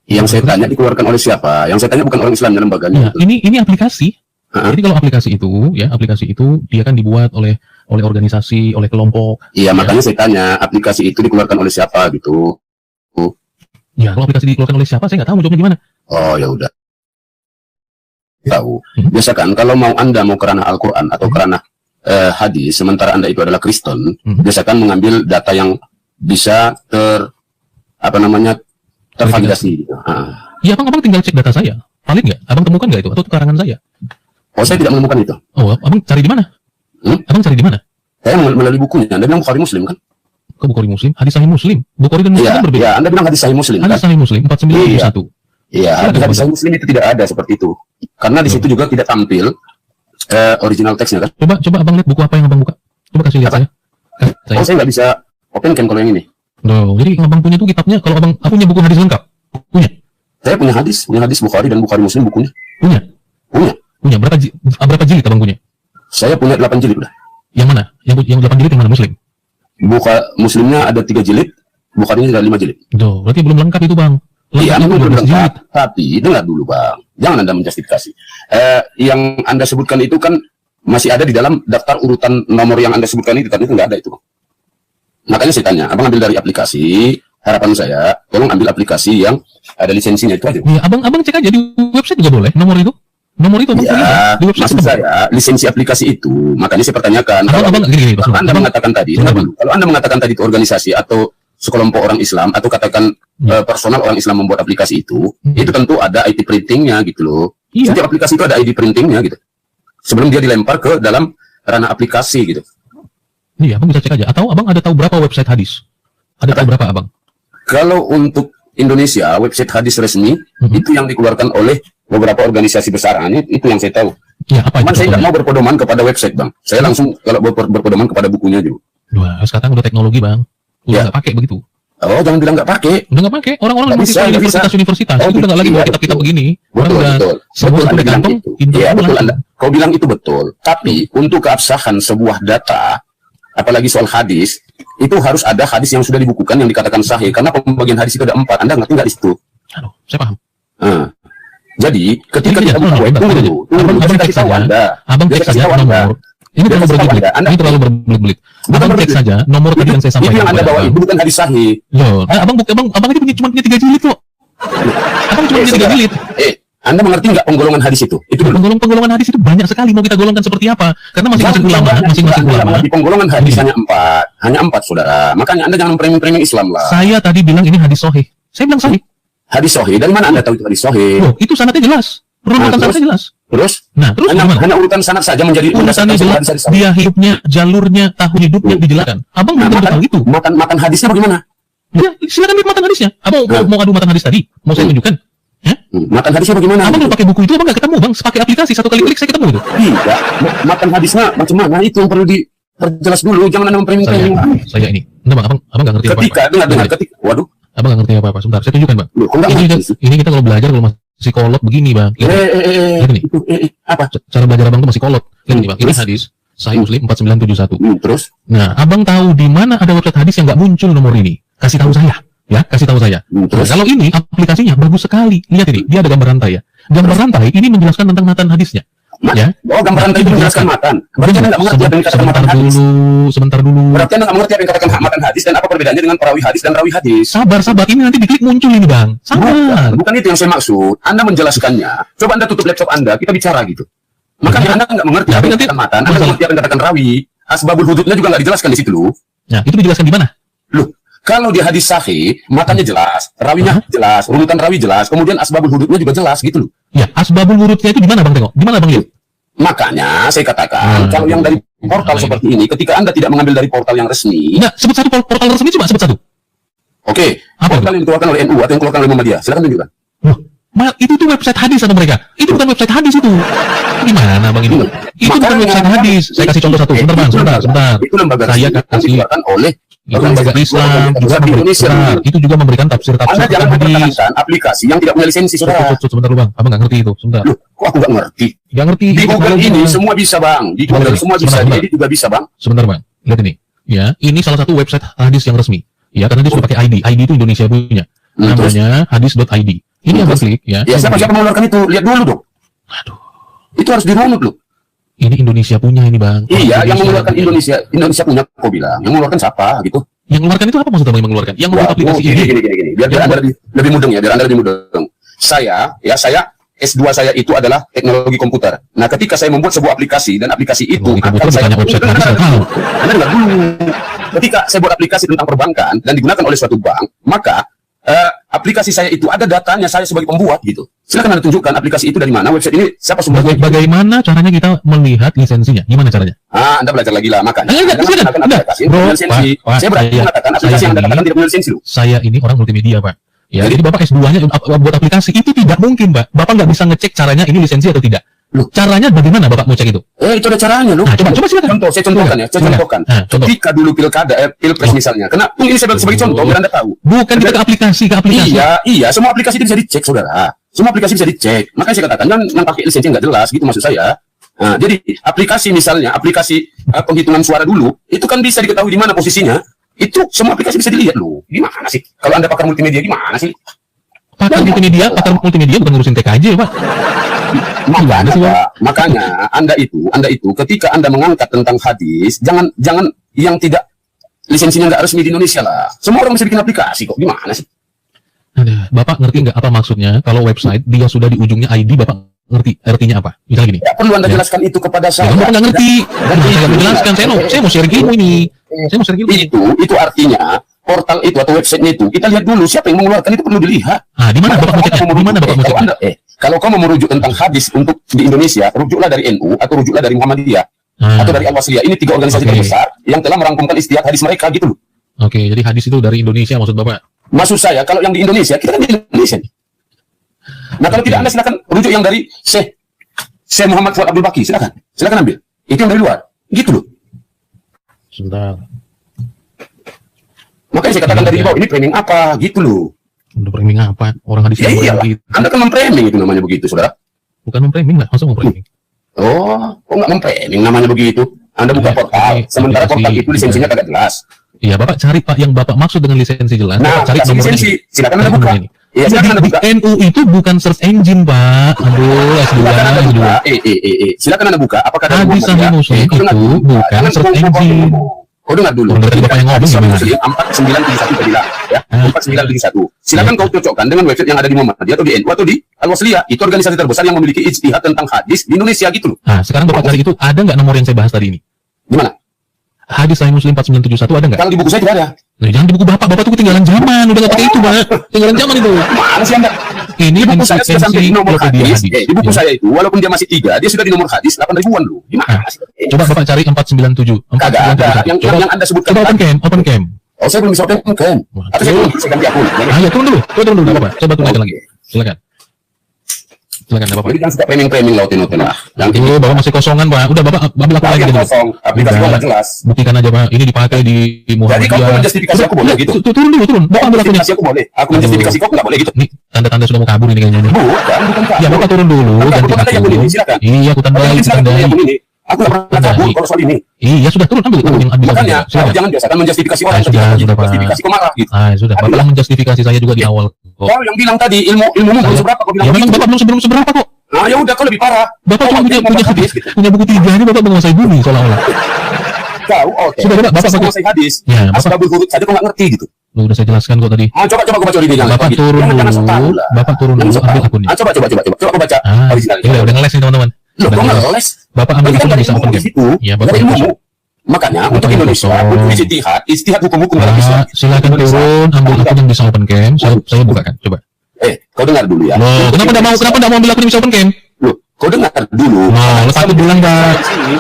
S3: Yang saya tanya dikeluarkan oleh siapa? Yang saya tanya bukan orang Islam dalam lembaganya.
S1: Ya, ini aplikasi. Jadi kalau aplikasi itu dia kan dibuat oleh organisasi, oleh kelompok.
S3: Iya, makanya saya tanya aplikasi itu dikeluarkan oleh siapa gitu.
S1: Ya, kalau aplikasi dikeluarkan oleh siapa saya nggak tahu jawabnya gimana.
S3: Oh, ya udah. Tahu. Biasa kan kalau Anda mau kerana Al-Qur'an atau kerana hadis, sementara Anda itu adalah Kristen, biasakan mengambil data yang bisa tervalidasi gitu.
S1: Iya, abang tinggal cek data saya. Valid nggak? Abang temukan nggak itu? Atau karangan saya?
S3: Oh, saya tidak menemukan itu.
S1: Oh, abang cari di mana? Abang cari di mana?
S3: Saya melalui bukunya. Anda bilang Bukhari Muslim kan?
S1: Ke Bukhari Muslim? Hadis Sahih Muslim. Bukhari dan Muslim kan berbeda.
S3: Iya, Anda bilang hadis Sahih Muslim kan?
S1: Hadis Sahih Muslim 4971.
S3: Iya, hadis Sahih Muslim itu tidak ada seperti itu. Karena di situ juga tidak tampil original teksnya kan?
S1: Coba abang lihat buku apa yang abang buka. Coba kasih lihat saya.
S3: Oh, saya nggak bisa open cam kalau yang ini.
S1: Loh, jadi yang abang punya itu kitabnya, kalau abang punya buku hadis lengkap? Punya?
S3: Saya punya hadis Bukhari dan Bukhari Muslim bukunya.
S1: Punya?
S3: Punya.
S1: Berapa jilid abang punya?
S3: Saya punya 8 jilid udah.
S1: Yang mana? Yang 8 jilid yang mana? Muslim?
S3: Muslimnya ada 3 jilid, Bukharinya ada 5 jilid.
S1: Tuh, berarti belum lengkap itu bang.
S3: Iya, belum lengkap. Tapi dengar dulu bang, jangan Anda menjustifikasi. Yang Anda sebutkan itu kan masih ada di dalam daftar urutan nomor yang Anda sebutkan itu, tapi itu nggak ada itu. Makanya saya tanya, abang ambil dari aplikasi. Harapan saya, tolong ambil aplikasi yang ada lisensinya itu aja.
S1: Iya, abang cek aja di website juga boleh nomor itu. Nomor itu abang
S3: ya,
S1: di website.
S3: Maksud saya lisensi aplikasi itu, makanya saya pertanyakan. Kalau Anda mengatakan tadi, kalau Anda mengatakan tadi itu organisasi atau sekelompok orang Islam atau katakan personal orang Islam membuat aplikasi itu tentu ada ID printingnya gitu loh. Iya. Setiap aplikasi itu ada ID printingnya gitu. Sebelum dia dilempar ke dalam ranah aplikasi gitu.
S1: Iya, abang bisa cek aja. Atau abang ada tahu berapa website hadis? Ada tahu berapa abang?
S3: Kalau untuk Indonesia, website hadis resmi itu yang dikeluarkan oleh beberapa organisasi besar, itu yang saya tahu.
S1: Ya, apa itu?
S3: Saya nggak mau berpedoman kepada website bang. Saya langsung kalau berpedoman kepada bukunya juga.
S1: Wah, sekarang udah teknologi bang. Udah nggak pakai begitu.
S3: Oh, jangan bilang nggak pakai.
S1: Udah nggak pakai. Orang-orang
S3: Nggak
S1: mahasiswa
S3: bisa, nggak bisa.
S1: universitas
S3: Oh,
S1: itu udah nggak lagi
S3: iya,
S1: bawa kitab-kitab
S3: betul.
S1: begini. Orang
S3: Betul,
S1: udah
S3: betul.
S1: semua
S3: Betul,
S1: sudah
S3: Anda bilang
S1: kantong.
S3: itu.
S1: Internet
S3: Iya, betul
S1: langsung.
S3: Anda. Kau bilang itu betul. Tapi untuk keabsahan sebuah data, apalagi soal hadis, itu harus ada hadis yang sudah dibukukan yang dikatakan sahih. Karena pembagian hadis itu ada 4. Anda ngerti nggak di situ?
S1: Aduh, saya paham.
S3: Nah, jadi ketika
S1: Ini
S3: kita
S1: tidak,
S3: buka web,
S1: bentar,
S3: tunggu
S1: bentar.
S3: dulu.
S1: Abang
S3: Saya
S1: cek
S3: kasih tahu
S1: saja.
S3: Anda.
S1: Abang
S3: Saya
S1: cek
S3: kasih
S1: saja
S3: tahu Anda.
S1: nomor. Ini terlalu
S3: kasih tahu
S1: berbelit-belit.
S3: Anda.
S1: Ini terlalu berbelit-belit.
S3: Bukan
S1: Abang cek
S3: berbelit-belit.
S1: saja nomor tadi yang saya
S3: Itu
S1: sampaikan
S3: yang Anda
S1: kepada
S3: bawa
S1: abang.
S3: itu bukan hadis sahih.
S1: Loh, abang itu cuma punya 3 jilid kok. Abang cuma punya 3
S3: saudara.
S1: jilid.
S3: Anda mengerti nggak penggolongan hadis itu? Itu dulu.
S1: Penggolongan hadis itu banyak sekali. Mau kita golongkan seperti apa? Karena masing-masing ulama,
S3: Di penggolongan hadis hanya 4, saudara. Makanya Anda jangan mempreming Islam lah.
S1: Saya tadi bilang ini hadis sahih. Saya bilang sahih.
S3: Hadis sahih, dari mana Anda tahu itu hadis sahih?
S1: Loh, itu sanadnya jelas. Runutan
S3: terus?
S1: sanadnya jelas.
S3: Terus?
S1: Nah, terus
S3: Hanya
S1: gimana?
S3: urutan sanad saja menjadi
S1: Urusannya
S3: mendasarkan
S1: jelas,
S3: hadis-hadis sahih.
S1: dia hidupnya, jalurnya, tahun hidupnya dijelaskan. Abang belum tentu tahu itu.
S3: Matan hadisnya bagaimana?
S1: Ya, silakan lihat matan hadisnya. Abang mau adu matan hadis tadi? Mau saya tunjukkan?
S3: Matan hadisnya bagaimana?
S1: Abang kalau pakai buku itu abang nggak ketemu, bang. Pakai aplikasi, 1 kali klik saya ketemu itu.
S3: Tidak. Matan hadisnya macam mana? Itu yang perlu diperjelas dulu. Jangan Anda mempreming.
S1: Saya ini. Enggak, bang. Abang nggak ngerti
S3: Ketika,
S1: apa-apa.
S3: dengar, ketika, waduh.
S1: Abang nggak ngerti apa-apa. Sebentar, saya tunjukkan, bang.
S3: Loh, kok nggak
S1: Ini,
S3: ngerti?
S1: ini kita kalau belajar, kalau masih psikolog begini, bang. Lihat nih.
S3: Itu, apa?
S1: Cara belajar abang itu masih kolot. Lihat nih, bang. Ini
S3: Terus?
S1: hadis. Sahih Muslim 4971.
S3: Terus?
S1: Nah, abang tahu di mana ada website hadis yang nggak muncul nomor ini? Kasih tahu saya. Ya, kasih tahu saya.
S3: Terus?
S1: Nah, kalau ini aplikasinya bagus sekali. Lihat ini, dia ada gambar rantai ya. Gambar rantai ini menjelaskan tentang matan hadisnya. Ya.
S3: Oh, gambar rantai itu menjelaskan matan. Berarti Anda nggak mengerti apa yang dikatakan
S1: Sebentar
S3: matan hadis.
S1: sebentar dulu.
S3: Berarti Anda nggak mengerti apa yang dikatakan matan hadis dan apa perbedaannya dengan perawi hadis dan rawi hadis.
S1: Sabar, ini nanti diklik muncul ini, bang. Sabar.
S3: Bukan itu yang saya maksud. Anda menjelaskannya. Coba Anda tutup laptop Anda, kita bicara gitu. Makanya Anda nggak mengerti apa yang dikatakan matan, Anda nggak mengerti apa yang dikatakan rawi. Asbabul hududnya juga nggak dijelaskan di situ loh.
S1: Nah, itu dijelaskan di mana?
S3: Loh, kalau di hadis sahih, matanya jelas, rawinya jelas, urutan rawi jelas, kemudian asbabul hududnya juga jelas gitu loh.
S1: Ya, asbabul wurudnya itu di mana, bang? Tengok. Di mana, bang? Lihat.
S3: Makanya saya katakan, kalau yang dari portal seperti ini, ketika Anda tidak mengambil dari portal yang resmi,
S1: Enggak, sebut satu portal resmi, coba sebut satu.
S3: oke,
S1: Apa
S3: portal yang dikeluarkan oleh NU atau yang dikeluarkan oleh Muhammadiyah, silakan tunjukkan.
S1: Loh, itu tuh website hadis sama mereka. Itu bukan website hadis itu. Gimana, bang ini? Itu bukan
S3: Makanya-
S1: website hadis. Saya kasih contoh satu. Sebentar, bang. Sebentar.
S3: Itu lembaga
S1: Saya
S3: resmi yang
S1: kasih.
S3: dikeluarkan oleh
S1: Itu lembaga Islam juga
S3: di Indonesia.
S1: itu juga memberikan tafsir-tafsir
S3: Anda jangan
S1: hadis.
S3: mempertahankan aplikasi yang tidak punya lisensi, saudara.
S1: Sebentar lu, bang. Abang nggak ngerti itu. Sebentar.
S3: Loh, kok aku nggak ngerti?
S1: Nggak ngerti.
S3: Di
S1: Itu
S3: Google
S1: boleh
S3: ini
S1: juga.
S3: semua bisa, Bang. Di Google
S1: Boleh.
S3: semua bisa,
S1: Sebentar,
S3: di
S1: sebentar.
S3: edit juga bisa, Bang.
S1: Sebentar, bang. Lihat ini. Ya, ini salah satu website hadis yang resmi. Ya, karena dia sudah pakai ID. ID itu Indonesia punya.
S3: Terus?
S1: Namanya hadis.id. Ini yang klik ya.
S3: Ya, siapa mengeluarkan itu? Lihat dulu dong.
S1: Aduh.
S3: Itu harus dirunut loh.
S1: Ini Indonesia punya ini, bang.
S3: Iya, yang mengeluarkan
S1: punya.
S3: Indonesia punya, kok bilang. Yang mengeluarkan siapa gitu?
S1: Yang mengeluarkan itu apa maksudnya, bang? Yang mengeluarkan? Yang membuat aplikasi
S3: gini.
S1: ini.
S3: Biar Anda lebih mudeng ya, biar Anda lebih mudeng. Saya S2 saya itu adalah teknologi komputer. Nah, ketika saya membuat sebuah aplikasi dan aplikasi itu
S1: Teknologi komputer
S3: saya
S1: bukannya website hadis, saya tahu.
S3: Anda dengar dulu. Ketika saya buat aplikasi tentang perbankan dan digunakan oleh suatu bank, maka aplikasi saya itu ada datanya saya sebagai pembuat gitu. Silakan Anda tunjukkan aplikasi itu dari mana, website ini siapa sumbernya.
S1: Bagaimana caranya kita melihat lisensinya? Gimana caranya?
S3: Anda belajar lagi lah, makanya.
S1: Enggak,
S3: Anda
S1: silakan.
S3: menggunakan
S1: Udah.
S3: aplikasi
S1: Bro,
S3: dengan lisensi.
S1: Pak,
S3: Saya berani
S1: saya-
S3: mengatakan aplikasi
S1: saya
S3: yang Anda
S1: ini-
S3: katakan tidak punya lisensi loh.
S1: Saya ini orang multimedia, Pak. Ya, jadi Bapak S2-nya buat aplikasi itu tidak mungkin, Pak. Bapak nggak bisa ngecek caranya ini lisensi atau tidak.
S3: Loh.
S1: Caranya bagaimana Bapak mau cek itu?
S3: Itu ada caranya loh.
S1: Nah, coba silakan.
S3: Contoh, saya contohkan ya, saya
S1: Silakan.
S3: contohkan.
S1: Nah, contoh.
S3: Ketika dulu pilkada, pilpres misalnya. Karena ini sebagai contoh, biar Anda tahu.
S1: Bukan kita ke aplikasi.
S3: Iya, semua aplikasi itu bisa dicek, saudara. Semua aplikasi bisa dicek. Makanya saya katakan, jangan pakai lisensi yang nggak jelas, gitu maksud saya. Nah, jadi aplikasi misalnya, aplikasi penghitungan suara dulu, itu kan bisa diketahui di mana posisinya. Itu semua aplikasi bisa dilihat loh. Gimana sih? Kalau Anda pakar multimedia, gimana sih?
S1: Pakar multimedia bukan ngurusin TKJ, Pak. Gimana sih, Pak?
S3: Makanya Anda itu ketika Anda mengangkat tentang hadis, jangan yang tidak lisensinya nggak resmi di Indonesia lah. Semua orang bisa bikin aplikasi kok. Gimana sih?
S1: Aduh, Bapak ngerti nggak apa maksudnya? Kalau website dia sudah di ujungnya ID, Bapak ngerti artinya apa? Misalnya gini.
S3: Ya, perlu Anda jelaskan itu kepada
S1: Ya,
S3: saya.
S1: Bapak nggak ngerti.
S3: Dan
S1: Saya nggak menjelaskan. Saya mau share ilmu ini. Saya mau share ilmu ini.
S3: Itu artinya portal itu atau websitenya itu kita lihat dulu siapa yang mengeluarkan itu perlu dilihat.
S1: Ah, di mana Bapak mau ceknya? Di mana Bapak mau ceknya?
S3: Kalau kamu merujuk tentang hadis untuk di Indonesia, rujuklah dari NU atau rujuklah dari Muhammadiyah atau dari Al-Wasliyah. Ini 3 organisasi terbesar yang telah merangkumkan istiadat hadis mereka gitu loh.
S1: Oke, jadi hadis itu dari Indonesia maksud Bapak?
S3: Maksud saya kalau yang di Indonesia, kita kan di Indonesia. Nah, kalau tidak Anda silakan rujuk yang dari Syekh Muhammad Fuad Abdul Baqi, silakan ambil. Itu yang dari luar. Gitu loh.
S1: Sebentar.
S3: Makanya saya katakan tadi di bawah, ini framing apa gitu loh.
S1: Udah framing apa? Orang hadis
S3: Ya
S1: yang
S3: iyalah,
S1: begitu.
S3: Anda kan memframing itu namanya begitu, saudara.
S1: Bukan memframing lah, masa memframing?
S3: Oh, kok nggak memframing namanya begitu? Anda buka
S1: Ya,
S3: portal,
S1: ini
S3: sementara
S1: aplikasi
S3: portal itu lisensinya
S1: juga.
S3: kagak jelas.
S1: Iya, Bapak cari Pak yang Bapak maksud dengan lisensi jelas.
S3: Nah,
S1: Bapak cari
S3: kasih
S1: nomornya
S3: lisensi,
S1: ini.
S3: silakan Anda
S1: Cari
S3: buka.
S1: nomornya ini.
S3: Iya, silakan Anda
S1: Di
S3: buka.
S1: NU itu bukan search engine, Pak. Aduh, S2,
S3: Silakan Anda buka.
S1: S2.
S3: Silakan Anda buka. Apakah ada
S1: Hadis Sahih Muslim itu bukan search engine.
S3: Oh, dengar dulu.
S1: Oh, dari Bapak yang ngomong
S3: Hadis Sahih
S1: gimana?
S3: Muslim 4971 tadi lah, ya. 4971. Silakan kau cocokkan dengan website yang ada di Muhammadiyah atau di NU atau di Al-Wasliyah. Itu organisasi terbesar yang memiliki ijtihad tentang hadis di Indonesia gitu loh.
S1: Nah, sekarang Bapak cari itu, ada nggak nomor yang saya bahas tadi ini?
S3: Gimana?
S1: Hadis Sahih Muslim 4971 ada nggak?
S3: Kalau di buku saya tidak ada.
S1: Nah, jangan di buku Bapak tuh ketinggalan zaman, udah nggak pakai itu, Pak. Ketinggalan zaman itu.
S3: Mana sih Anda?
S1: Ini
S3: Di buku saya sudah sampai di nomor
S1: Ensiklopedia
S3: hadis. Di buku
S1: Ya.
S3: saya itu, walaupun dia masih 3, dia sudah di nomor hadis 8 ribuan loh. Gimana
S1: Nah,
S3: sih?
S1: Coba Bapak cari 497.
S3: Kagak ada. Yang Anda sebutkan.
S1: Coba open cam.
S3: Oh, saya belum bisa open cam. Atau saya belum bisa ganti akun.
S1: Ayo turun dulu, nggak apa-apa. Coba tunaikan lagi. Silakan, nggak apa-apa.
S3: Jadi jangan suka framing lautin lah. Yang
S1: Oh, Bapak masih kosongan, Pak. Udah, Bapak ambil akun lagi
S3: yang
S1: dulu.
S3: kosong, aplikasi
S1: Udah.
S3: nggak jelas.
S1: Buktikan aja, Pak. Ini dipakai di
S3: Jadi kau
S1: Muhammadiyah.
S3: menjustifikasi aku boleh gitu.
S1: Turun dulu. Bapak ambil akunnya.
S3: Menjustifikasi aku boleh. Aku menjustifikasi kau nggak boleh gitu.
S1: Nih, tanda-tanda sudah mau kabur ini kayaknya.
S3: Bukan Kak.
S1: Ya, Bapak turun dulu,
S3: Bukan,
S1: ganti
S3: bukan ada yang
S1: akun.
S3: ini, silakan.
S1: Iya, aku tandai,
S3: Silakan
S1: tandai.
S3: pilih akun ini. Aku nggak pernah
S1: Tandai.
S3: kabur kalau soal ini.
S1: Iya, sudah turun ambil akun yang ambil akun.
S3: Makanya, kau
S1: Silakan.
S3: jangan biasakan menjustifikasi orang.
S1: Sudah, Pak.
S3: Justifikasi kau marah gitu.
S1: Ah, sudah. Bapak yang menjustifikasi saya juga di awal kok.
S3: Kau yang bilang tadi ilmumu belum seberapa kau bilang
S1: Ya memang
S3: begitu.
S1: Bapak belum seberapa kok.
S3: Nah, ya udah kau lebih parah.
S1: Bapak cuma
S3: Kau
S1: punya
S3: menguasai hadis gitu.
S1: punya buku 3 ini Bapak menguasai bumi seolah-olah.
S3: Kau oke.
S1: Sudah, Bapak pakai.
S3: menguasai hadis.
S1: Ya, Bapak.
S3: Asbabul huruf saja kau nggak ngerti gitu.
S1: Loh, udah saya jelaskan kok tadi.
S3: Ah, coba kau baca ini jangan.
S1: Bapak
S3: gitu.
S1: turun
S3: Jangan
S1: dulu.
S3: setahu lah.
S1: Bapak turun
S3: Jangan
S1: dulu
S3: setahu.
S1: ambil akunnya.
S3: Ah, coba kau baca
S1: Ah,
S3: original.
S1: iya udah ngeles nih teman-teman.
S3: Loh,
S1: Udah
S3: kau nggak
S1: ngeles.
S3: les?
S1: Bapak ambil
S3: Berarti kan
S1: akun
S3: dari
S1: bisa
S3: ilmu
S1: open
S3: di
S1: game.
S3: situ.
S1: Iya, Bapak
S3: Dari
S1: yang
S3: ilmu.
S1: kosong.
S3: Makanya
S1: Bapak
S3: untuk
S1: yang
S3: Indonesia,
S1: kosong.
S3: untuk istihad hukum-hukum dalam Islam.
S1: Pak, silakan
S3: Indonesia.
S1: turun, ambil akun yang bisa open cam. Saya bukakan, coba.
S3: Kau dengar dulu ya.
S1: Loh, kenapa enggak mau ambil akun yang bisa open cam?
S3: Loh, kau dengar dulu.
S1: Nah, lepas itu bilang, Pak.
S3: Di sini,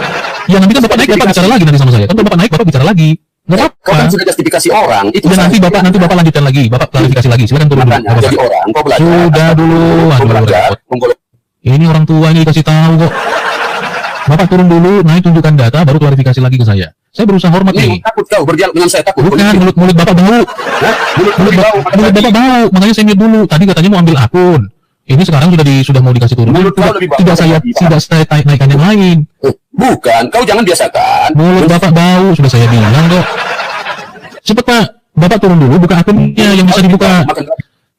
S1: Ya nanti kan Bapak naik, Bapak bicara lagi nanti sama saya. Kan Bapak naik, Bapak bicara lagi. Enggak
S3: kau kan
S1: apa-apa.
S3: sudah justifikasi orang. Itu
S1: Udah nanti
S3: saja.
S1: Bapak lanjutkan lagi. Bapak klarifikasi lagi. Silakan turun dulu.
S3: Makanya
S1: Bapak.
S3: jadi orang, kau belajar.
S1: Sudah dulu.
S3: Kau
S1: Aduh,
S3: belajar.
S1: repot.
S3: menggolok-
S1: Ini orang tua ini dikasih tahu kok. Bapak turun dulu, naik tunjukkan data, baru klarifikasi lagi ke saya. Saya berusaha hormat
S3: Ini
S1: nih.
S3: takut kau berdialog dengan saya takut.
S1: Bukan, mulut Bapak bau.
S3: Hah? Mulut
S1: Mulut
S3: bau.
S1: Bapak bau. Makanya saya mute dulu. Tadi katanya mau ambil akun. Ini sekarang sudah mau dikasih turun.
S3: Mulut kau lebih bau.
S1: Tidak saya naikkan yang lain.
S3: Bukan, kau jangan biasakan.
S1: Mulut Bapak bau, sudah saya bilang kok. Cepet Pak, Bapak turun dulu, buka akunnya yang bisa dibuka.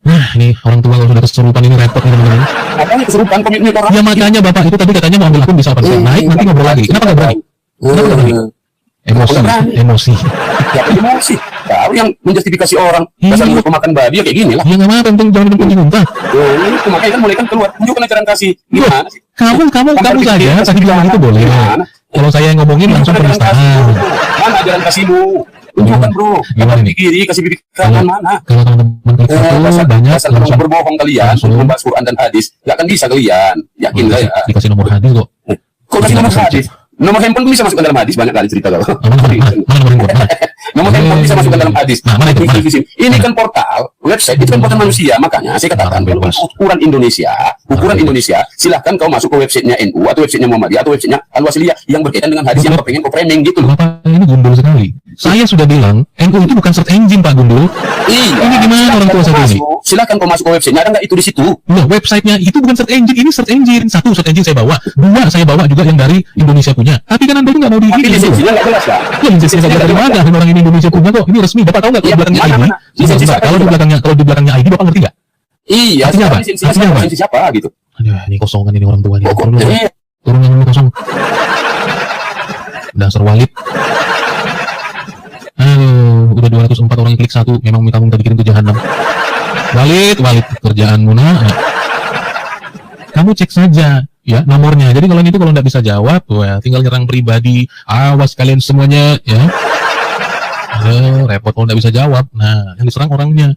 S1: Nah, ini orang tua kalau sudah kesurupan ini repot nih teman-teman.
S3: Makanya kesurupan komitmen orang.
S1: Ya makanya Bapak itu tadi katanya mau ambil akun bisa open cam. Naik, nanti ngobrol lagi. Kenapa nggak berani? Kenapa nggak berani? Emosi, emosi.
S3: Ya, emosi. Kau yang menjustifikasi orang.
S1: Iya.
S3: Dasar mulut pemakan babi ya kayak gini lah.
S1: Ya nggak apa-apa, penting jangan penting muntah.
S3: Itu makanya kan mulai kan keluar. Tunjukkan ajaran kasih. Gimana sih?
S1: Kamu saja tadi bilang itu boleh. Kalau saya yang ngomongin langsung
S3: Tunjukkan ajaran kasihmu.
S1: penistaan.
S3: Mana ajaran kasihmu? Tunjukkan bro.
S1: Gimana nih?
S3: Kiri, kasih bibir
S1: Kalau
S3: kanan mana?
S1: kalau teman-teman klik satu banyak
S3: Dasar
S1: langsung
S3: berbohong kalian
S1: langsung.
S3: untuk membahas Quran dan hadis. Gak akan bisa kalian. Yakin lah ya.
S1: dikasih nomor hadis kok.
S3: Kok kasih nomor hadis? Nomor handphone bisa masukkan dalam hadis. Banyak kali cerita kau.
S1: Mana nomor handphone?
S3: Nomor handphone bisa masukkan dalam hadis.
S1: Nah, mana itu? Mana?
S3: Ini kan portal, website, itu kan portal manusia. Makanya saya katakan, kalau
S1: Bebas.
S3: ukuran
S1: Bebas.
S3: Indonesia, silahkan kau masuk ke websitenya NU, atau websitenya Muhammadiyah, atau websitenya Al-Wasliyah, yang berkaitan dengan hadis yang kau pengen kau framing gitu loh.
S1: Bapak ini gundul sekali. Saya sudah bilang, NU itu bukan search engine Pak Gundul.
S3: Iya.
S1: Ini gimana
S3: Silahkan
S1: orang tua
S3: kau
S1: saya ini?
S3: masuk. Silahkan kau masuk ke websitenya, ada nggak itu di situ?
S1: Loh, websitenya itu bukan search engine, ini search engine. Satu, search engine saya bawa. Dua, saya bawa juga yang dari Indonesia punya. Tapi kan Anda itu nggak mau di
S3: Tapi
S1: ini.
S3: lisensinya nggak jelas kan?
S1: Ya, lisensi saya dari mana? Orang ini Indonesia punya kok. Ini resmi. Bapak tahu nggak kalau
S3: Iya,
S1: di belakangnya
S3: mana,
S1: ID?
S3: mana? Lisensi
S1: Sebentar,
S3: siapa
S1: kalau di
S3: juga?
S1: belakangnya ID, Bapak ngerti nggak?
S3: Iya.
S1: Artinya apa?
S3: Lisensinya
S1: Artinya apa?
S3: lisensi siapa gitu?
S1: Aduh, ini kosongan ini orang tua ini.
S3: Kok
S1: Turun dulu.
S3: eh,
S1: Turun yang ini kosong. Dasar walid. Udah 204 orang yang klik satu. Memang kamu tadi kirim ke jahanam. Walid, kerjaanmu nah. Kamu cek saja ya nomornya. Jadi kalau itu kalau nggak bisa jawab, wah, tinggal nyerang pribadi. Awas kalian semuanya ya. Repot kalau nggak bisa jawab. Nah, yang diserang orangnya.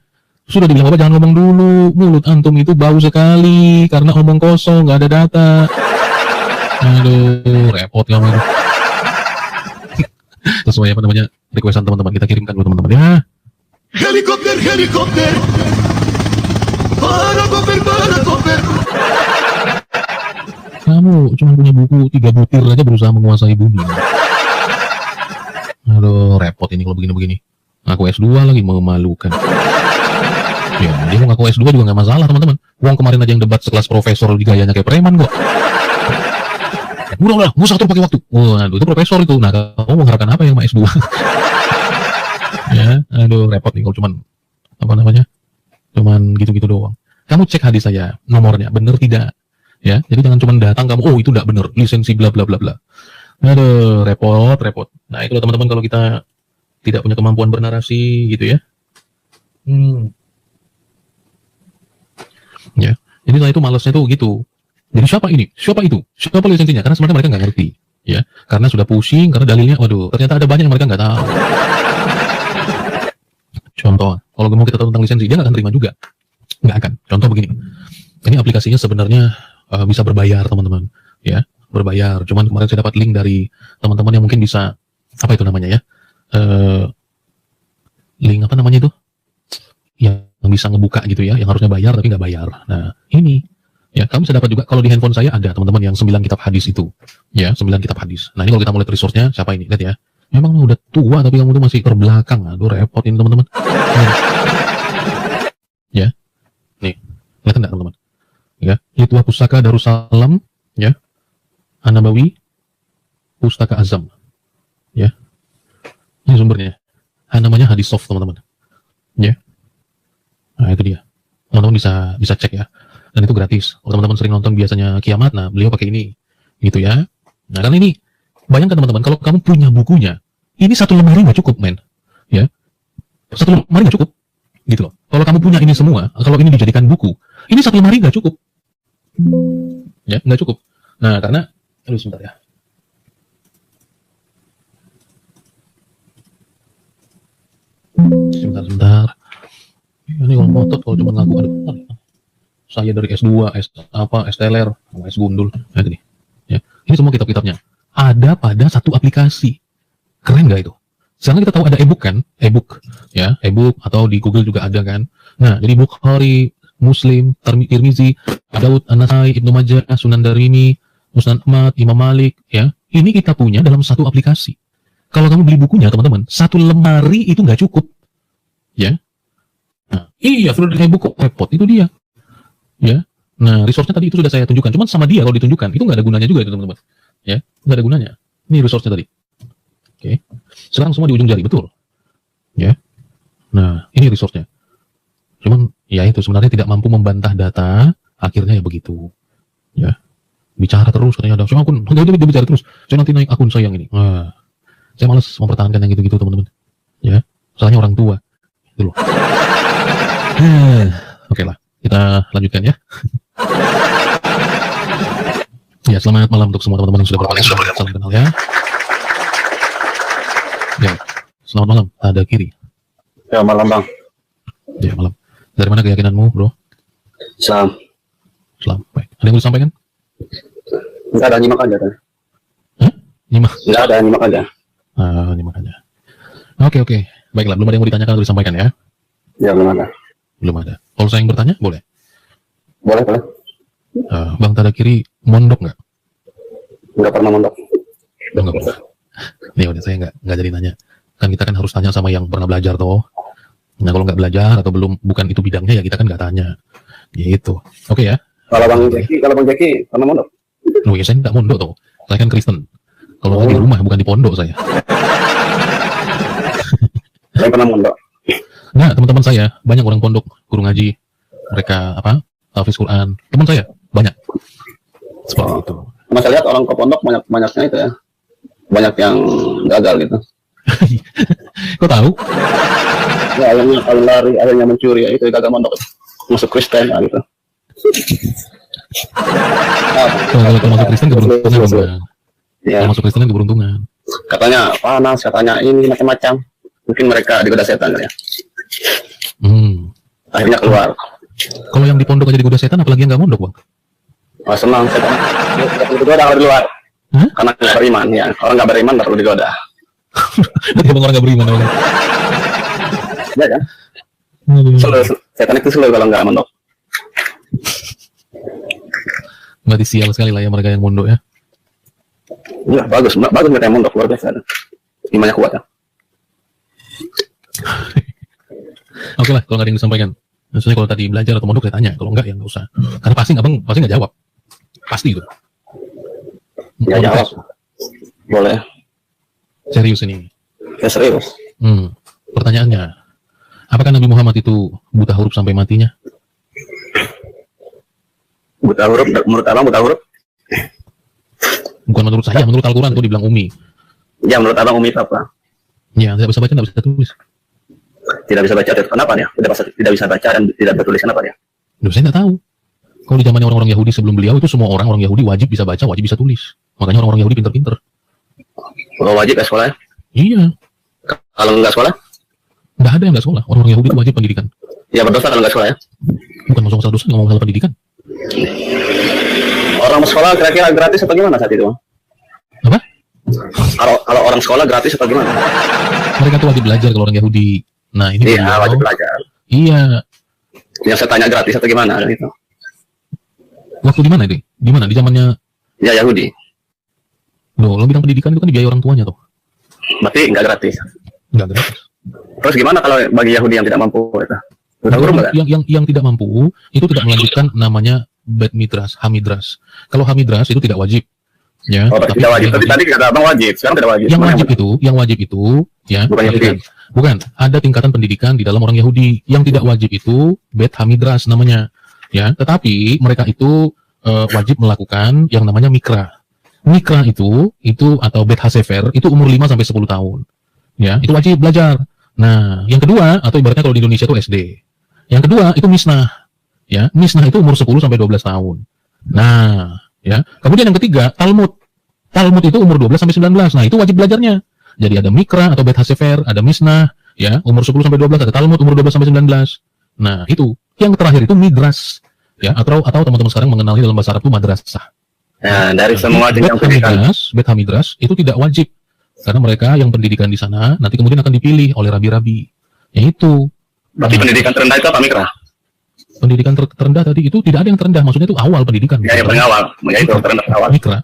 S1: Sudah dibilang Bapak jangan ngomong dulu. Mulut antum itu bau sekali karena omong kosong, nggak ada data. Aduh, repot kamu itu. Sesuai apa namanya requestan teman-teman kita kirimkan buat teman-teman ya.
S4: Helikopter, helikopter. Parakoper.
S1: Kamu cuma punya buku 3 butir aja berusaha menguasai bumi. Aduh, repot ini kalau begini-begini. Ngaku S2 lagi, memalukan. Ya, dia mau ngaku S2 juga nggak masalah, teman-teman. Uang kemarin aja yang debat sekelas profesor di gayanya kayak preman kok. Udah, nggak usah atur pakai waktu. Waduh, itu profesor itu. Nah, kamu mengharapkan apa yang sama S2? Ya, aduh, repot nih kalau cuman, apa namanya, cuman gitu-gitu doang. Kamu cek hadis saya, nomornya, bener tidak? Ya, jadi jangan cuman datang kamu, oh itu tidak bener, lisensi bla bla bla bla. Aduh, repot. Nah, itu loh teman-teman kalau kita tidak punya kemampuan bernarasi gitu ya. Ya, jadi setelah itu malesnya tuh gitu. Jadi siapa ini? Siapa itu? Siapa lisensinya? Karena sebenarnya mereka nggak ngerti, ya. Karena sudah pusing, karena dalilnya, waduh, ternyata ada banyak yang mereka nggak tahu. Contoh, kalau mau kita tahu tentang lisensi, dia nggak akan terima juga. Nggak akan. Contoh begini, ini aplikasinya sebenarnya bisa berbayar, teman-teman. Ya, berbayar. Cuman kemarin saya dapat link dari teman-teman yang mungkin bisa, apa itu namanya ya? Link apa namanya itu? Yang bisa ngebuka gitu ya, yang harusnya bayar tapi nggak bayar. Nah, ini ya kamu bisa dapat juga. Kalau di handphone saya ada teman-teman yang 9 kitab hadis itu, ya 9 kitab hadis. Nah ini kalau kita mau lihat resource-nya siapa ini, lihat ya. Memang udah tua tapi kamu tuh masih terbelakang. Aduh repot ini teman-teman. Ya, nih lihat enggak teman-teman? Ya, itu Pustaka Darussalam, ya, An-Nabawi, Pustaka Azam, ya. Ini sumbernya. Namanya Hadis Soft teman-teman. Ya. Nah itu dia. Teman-teman bisa cek ya. Dan itu gratis. Kalau teman-teman sering nonton biasanya Kiamat, nah beliau pakai ini, gitu ya. Nah kan ini, bayangkan teman-teman, kalau kamu punya bukunya, ini satu lemari nggak cukup, men. Ya, satu lemari nggak cukup, gitu loh. Kalau kamu punya ini semua, kalau ini dijadikan buku, ini satu lemari nggak cukup. Ya, nggak cukup. Nah karena, aduh sebentar ya. Sebentar. Ini kalau motot, kalau cuma ngaku, aduh, saya dari S2, STLR, S gundul, nah ini. Ya, ini semua kitab-kitabnya ada pada satu aplikasi. Keren nggak itu? Sekarang kita tahu ada e-book kan, e-book, ya, e-book atau di Google juga ada kan. Nah, jadi Bukhari, Muslim, Tirmizi, Daud, An-Nasai, Ibnu Majah, Sunan Darimi, Musnad Ahmad, Imam Malik, ya, ini kita punya dalam satu aplikasi. Kalau kamu beli bukunya, teman-teman, satu lemari itu nggak cukup, ya. Nah, iya, sudah di e-book kok repot, itu dia, ya. Nah, resource-nya tadi itu sudah saya tunjukkan, cuman sama dia kalau ditunjukkan, itu nggak ada gunanya juga itu teman-teman, ya, nggak ada gunanya. Ini resource-nya tadi. Oke, sekarang semua di ujung jari, betul, ya. Nah, ini resource-nya. Cuman, ya itu sebenarnya tidak mampu membantah data, akhirnya ya begitu, ya. Bicara terus, katanya ada, saya akun, dia bicara terus, saya nanti naik akun saya yang ini. Nah, saya malas mempertahankan yang gitu-gitu teman-teman, ya. Soalnya orang tua, itu loh. Oke lah, kita lanjutkan ya. Ya, selamat malam untuk semua teman-teman yang sudah bergabung. Salam kenal ya. Ya, selamat malam. Ada Kiri.
S5: Ya, malam bang.
S1: Ya, malam. Dari mana keyakinanmu, bro?
S5: Islam.
S1: Islam. Baik. Ada yang mau disampaikan?
S5: Enggak ada, nyimak aja kan?
S1: Nyimak?
S5: Enggak ada, nyimak aja.
S1: Nyimak aja. Oke. Baiklah, belum ada yang mau ditanyakan atau disampaikan ya?
S5: Ya, belum ada.
S1: Belum ada. Kalau saya yang bertanya, boleh?
S5: Boleh.
S1: Bang Tadakiri mondok nggak?
S5: Enggak pernah mondok.
S1: Nggak pernah. Nih udah saya nggak jadi nanya. Kan kita kan harus tanya sama yang pernah belajar toh. Nah kalau nggak belajar atau bukan itu bidangnya ya kita kan nggak tanya. Gitu. Oke ya.
S5: Kalau bang Jeki pernah mondok?
S1: Oh ya saya nggak mondok toh. Saya kan Kristen. Kalau di rumah bukan di pondok saya.
S5: Saya pernah mondok.
S1: Nah teman-teman saya banyak orang pondok, guru ngaji, mereka hafiz Quran. Teman saya banyak. Seperti itu.
S5: Mas lihat orang ke pondok banyaknya itu ya. Banyak yang gagal gitu.
S1: Kok tahu?
S5: Ya, akhirnya kalau lari, akhirnya mencuri, ya itu gagal mondok. Masuk Kristen gitu.
S1: Kalau masuk Kristen keberuntungan.
S5: Ya.
S1: Kalau masuk Kristen keberuntungan.
S5: Katanya panas, katanya ini macam-macam. Mungkin mereka digoda setan kan ya. Akhirnya keluar.
S1: Kalau yang di pondok aja digoda setan, apalagi yang nggak mondok, Bang?
S5: Oh, senang setan. Digoda kalau di luar. Karena nggak beriman ya. Orang nggak beriman nggak perlu digoda.
S1: Nanti orang nggak beriman.
S5: Ya kan? Setan itu slow kalau nggak mondok.
S1: Berarti sial sekali lah ya mereka yang mondok ya.
S5: Iya, bagus mereka yang mondok luar biasa. Imannya kuat ya.
S1: Oke lah, kalau nggak ada yang disampaikan. Maksudnya kalau tadi belajar atau mondok saya tanya, kalau enggak ya nggak usah. Karena pasti abang pasti nggak jawab. Pasti itu.
S5: Nggak jawab. Boleh.
S1: Serius ini.
S5: Ya serius.
S1: Pertanyaannya, apakah Nabi Muhammad itu buta huruf sampai matinya?
S5: Buta huruf, menurut abang buta huruf?
S1: Bukan menurut saya, menurut Al-Quran tuh dibilang umi.
S5: Ya menurut abang umi itu apa?
S1: Ya, tidak bisa baca, tidak bisa tulis.
S5: Tidak bisa baca, kenapa dia? Tidak bisa baca dan tidak bertulis, kenapa dia?
S1: Duh, saya nggak tahu. Kalau di zamannya orang-orang Yahudi sebelum beliau itu semua orang Yahudi wajib bisa baca, wajib bisa tulis. Makanya orang-orang Yahudi pinter-pinter.
S5: Kalau wajib ya sekolah ya?
S1: Iya.
S5: Kalau nggak sekolah?
S1: Nggak ada yang nggak sekolah. Orang-orang Yahudi itu wajib pendidikan.
S5: Ya berdosa kalau nggak sekolah ya?
S1: Bukan masalah dosa, ngomong masalah pendidikan.
S5: Orang sekolah kira-kira gratis atau gimana saat itu?
S1: Apa?
S5: Kalau orang sekolah gratis atau gimana?
S1: Mereka tuh wajib belajar kalau orang Yahudi. Nah, ini
S5: Iya,
S1: beliau.
S5: wajib belajar.
S1: Iya.
S5: Yang saya tanya gratis atau gimana kan itu?
S1: Waktu di mana itu? Di mana? Di zamannya
S5: Ya Yahudi.
S1: lo bilang pendidikan itu kan dibiayai orang tuanya tuh.
S5: Berarti nggak gratis.
S1: Nggak gratis.
S5: Terus gimana kalau bagi Yahudi yang tidak mampu itu? Buta huruf nggak?
S1: Yang tidak mampu itu tidak melanjutkan namanya Bet Midras, Hamidras. Kalau Hamidras itu tidak wajib. Ya,
S5: Oh, tidak wajib. Tapi tadi kata abang wajib. Sekarang tidak wajib.
S1: yang wajib itu ya,
S5: Bukan
S1: pendidikan.
S5: Yahudi.
S1: Bukan, ada tingkatan pendidikan di dalam orang Yahudi. Yang tidak wajib itu Bet Hamidras namanya. Ya, tetapi mereka itu wajib melakukan yang namanya mikra. Mikra itu atau Bet Hasefer itu umur 5 sampai 10 tahun. Ya, itu wajib belajar. Nah, yang kedua atau ibaratnya kalau di Indonesia itu SD. Yang kedua itu misnah. Ya, misnah itu umur 10 sampai 12 tahun. Nah, ya. Kemudian yang ketiga, Talmud. Talmud itu umur 12 sampai 19. Nah, itu wajib belajarnya. Jadi ada mikra atau Bet Hasefer, ada misnah, ya, umur 10 sampai 12, ada Talmud umur 12 sampai 19. Nah, itu. Yang terakhir itu midras. Ya, atau teman-teman sekarang mengenali dalam bahasa Arab itu madrasah.
S5: Nah, dari semua jenjang pendidikan.
S1: Bet Hamidras itu tidak wajib. Karena mereka yang pendidikan di sana nanti kemudian akan dipilih oleh rabi-rabi. Yaitu.
S5: Berarti pendidikan terendah itu apa mikra?
S1: Pendidikan terendah tadi itu tidak ada yang terendah, maksudnya itu awal pendidikan.
S5: Ya, yang paling awal. Ya, itu terendah awal.
S1: Mikra.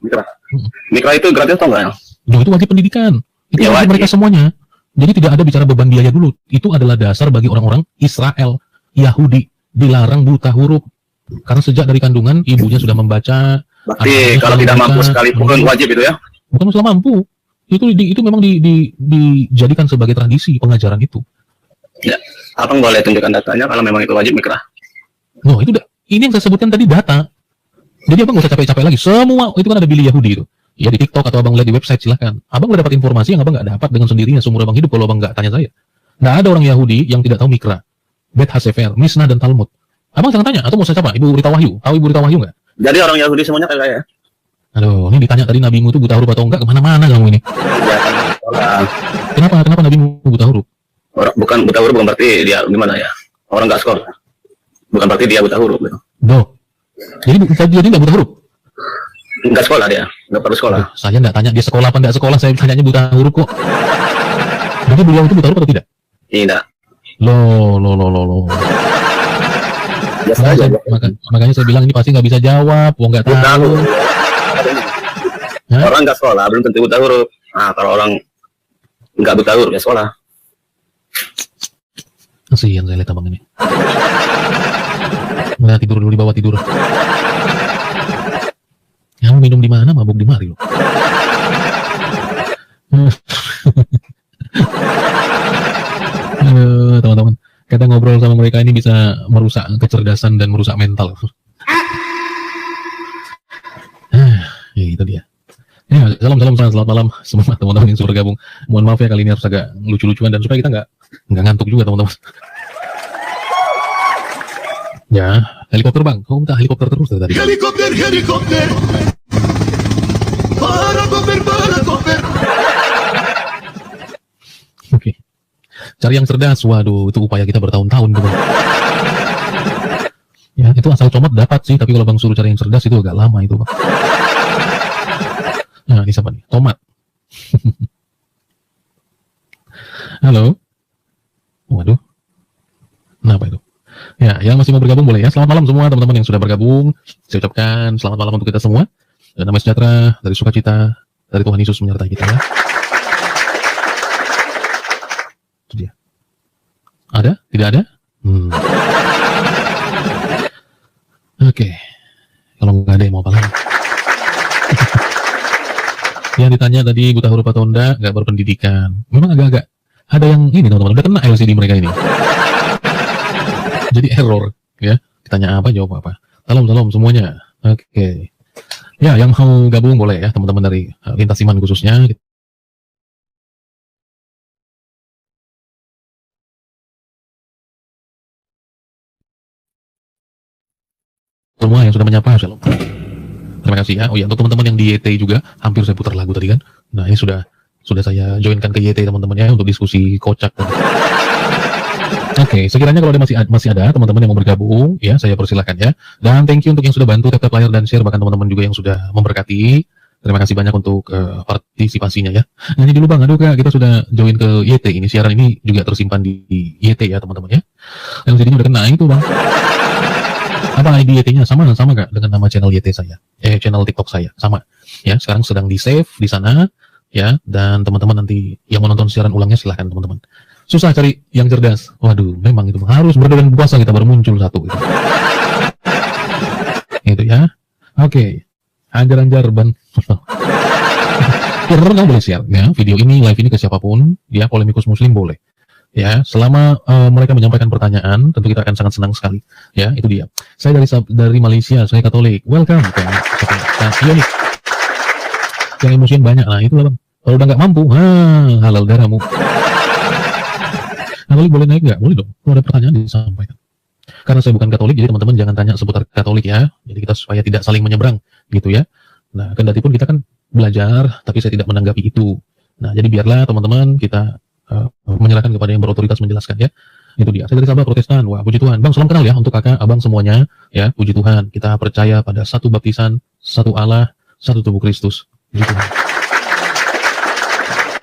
S5: Mikra itu gratis atau enggak?
S1: Loh, itu wajib pendidikan. Itu
S5: Ya,
S1: wajib
S5: wajib.
S1: mereka semuanya. Jadi tidak ada bicara beban biaya dulu. Itu adalah dasar bagi orang-orang Israel, Yahudi, dilarang buta huruf. Karena sejak dari kandungan ibunya sudah membaca.
S5: Berarti kalau tidak mampu sekalipun wajib itu ya?
S1: Bukan masalah mampu. Itu memang dijadikan sebagai tradisi pengajaran itu.
S5: Ya. Abang boleh tunjukkan datanya kalau memang itu wajib mikra.
S1: Loh, ini yang saya sebutkan tadi data. Jadi abang nggak usah capek-capek lagi. Semua itu kan ada Billy Yahudi itu. Ya di TikTok atau abang lihat di website silahkan. Abang udah dapat informasi yang abang nggak dapat dengan sendirinya seumur abang hidup kalau abang nggak tanya saya. Nggak ada orang Yahudi yang tidak tahu mikra, Bet Hasefer, Misnah dan Talmud. Abang jangan tanya atau mau saya siapa? Ibu Rita Wahyu. Tahu Ibu Rita Wahyu nggak?
S5: Jadi orang Yahudi semuanya kayak saya.
S1: Aduh, ini ditanya tadi nabimu itu buta huruf atau enggak? Kemana-mana kamu ini?
S5: Ya, kan,
S1: Kenapa nabimu buta huruf?
S5: bukan buta huruf bukan berarti dia gimana ya? Orang nggak sekolah. Bukan berarti dia buta huruf gitu.
S1: Doh. Jadi nggak buta huruf?
S5: Nggak sekolah dia, nggak perlu sekolah.
S1: Saya nggak tanya dia sekolah apa nggak sekolah, saya tanyanya buta huruf kok. Jadi beliau itu buta huruf atau tidak?
S5: Tidak.
S1: Loh.
S5: Biasa aja.
S1: Makanya saya bilang ini pasti nggak bisa jawab, nggak
S5: Buta
S1: tahu.
S5: huruf.
S1: Hah?
S5: Orang nggak sekolah belum tentu buta huruf. Nah, kalau orang nggak buta huruf ya sekolah.
S1: Kasihan saya lihat abang ini. Nah, tidur dulu di bawah tidur. Kamu minum di mana? Mabuk di mari loh. Teman-teman, kadang ngobrol sama mereka ini bisa merusak kecerdasan dan merusak mental. Ya itu dia. Ya, salam selamat malam semua teman-teman yang sudah bergabung. Mohon maaf ya kali ini harus agak lucu-lucuan dan supaya kita nggak ngantuk juga teman-teman. Ya, helikopter bang, kau minta helikopter terus dari tadi.
S4: Helikopter. Para.
S1: Oke. Cari yang cerdas, waduh, itu upaya kita bertahun-tahun teman. Ya, itu asal comot dapat sih, tapi kalau bang suruh cari yang cerdas itu agak lama itu bang. Nah, ini siapa nih? Tomat. Halo. Waduh. Kenapa itu? Ya, yang masih mau bergabung boleh ya. Selamat malam semua teman-teman yang sudah bergabung. Saya ucapkan selamat malam untuk kita semua. Dan damai sejahtera dari sukacita dari Tuhan Yesus menyertai kita ya. Itu dia. Ada? Tidak ada? Oke. Kalau nggak ada yang mau apa lagi? Yang ditanya tadi buta huruf atau enggak, nggak berpendidikan. Memang agak-agak ada yang ini teman-teman, udah kena LCD mereka ini. Jadi error, ya. Ditanya apa, jawab apa. Salam semuanya. Oke. Ya, yang mau gabung boleh ya, teman-teman dari Lintas Iman khususnya. Semua yang sudah menyapa, shalom. Terima kasih ya. Oh ya, untuk teman-teman yang di YT juga, hampir saya putar lagu tadi kan. Nah, ini sudah saya joinkan ke YT teman-teman ya, untuk diskusi kocak. Oke, sekiranya kalau ada masih ada teman-teman yang mau bergabung, ya saya persilahkan ya. Dan thank you untuk yang sudah bantu tap layar dan share, bahkan teman-teman juga yang sudah memberkati. Terima kasih banyak untuk partisipasinya ya. Nyanyi dulu Bang, aduh Kak, kita sudah join ke YT ini. Siaran ini juga tersimpan di YT ya teman-teman ya. Yang jadinya udah kena itu Bang. Apa ID YT-nya? Sama Kak dengan nama channel YT saya. Channel TikTok saya sama. Ya, sekarang sedang di save di sana ya, dan teman-teman nanti yang mau nonton siaran ulangnya silahkan teman-teman. Susah cari yang cerdas. Waduh, memang itu harus berdoa dan puasa kita baru muncul satu gitu. Itu ya. Oke. Anjar ban. Ya, teman-teman boleh share ya video ini, live ini ke siapapun, ya polemikus muslim boleh. Ya, selama mereka menyampaikan pertanyaan, tentu kita akan sangat senang sekali. Ya, itu dia. Saya dari Malaysia, saya Katolik. Welcome. Iya nih. Yang emosian banyak. Nah, itulah Bang. Kalau udah nggak mampu, halal darahmu. Katolik boleh naik nggak? Boleh dong. Kalau ada pertanyaan disampaikan. Karena saya bukan Katolik, jadi teman-teman jangan tanya seputar Katolik ya. Jadi kita supaya tidak saling menyeberang, gitu ya. Nah, kendati pun kita kan belajar, tapi saya tidak menanggapi itu. Nah, jadi biarlah teman-teman kita menyerahkan kepada yang berotoritas menjelaskan ya. Itu dia. Saya dari Sabah Protestan. Wah, puji Tuhan. Bang, salam kenal ya untuk kakak, abang semuanya. Ya, puji Tuhan. Kita percaya pada satu baptisan, satu Allah, satu tubuh Kristus. Puji Tuhan.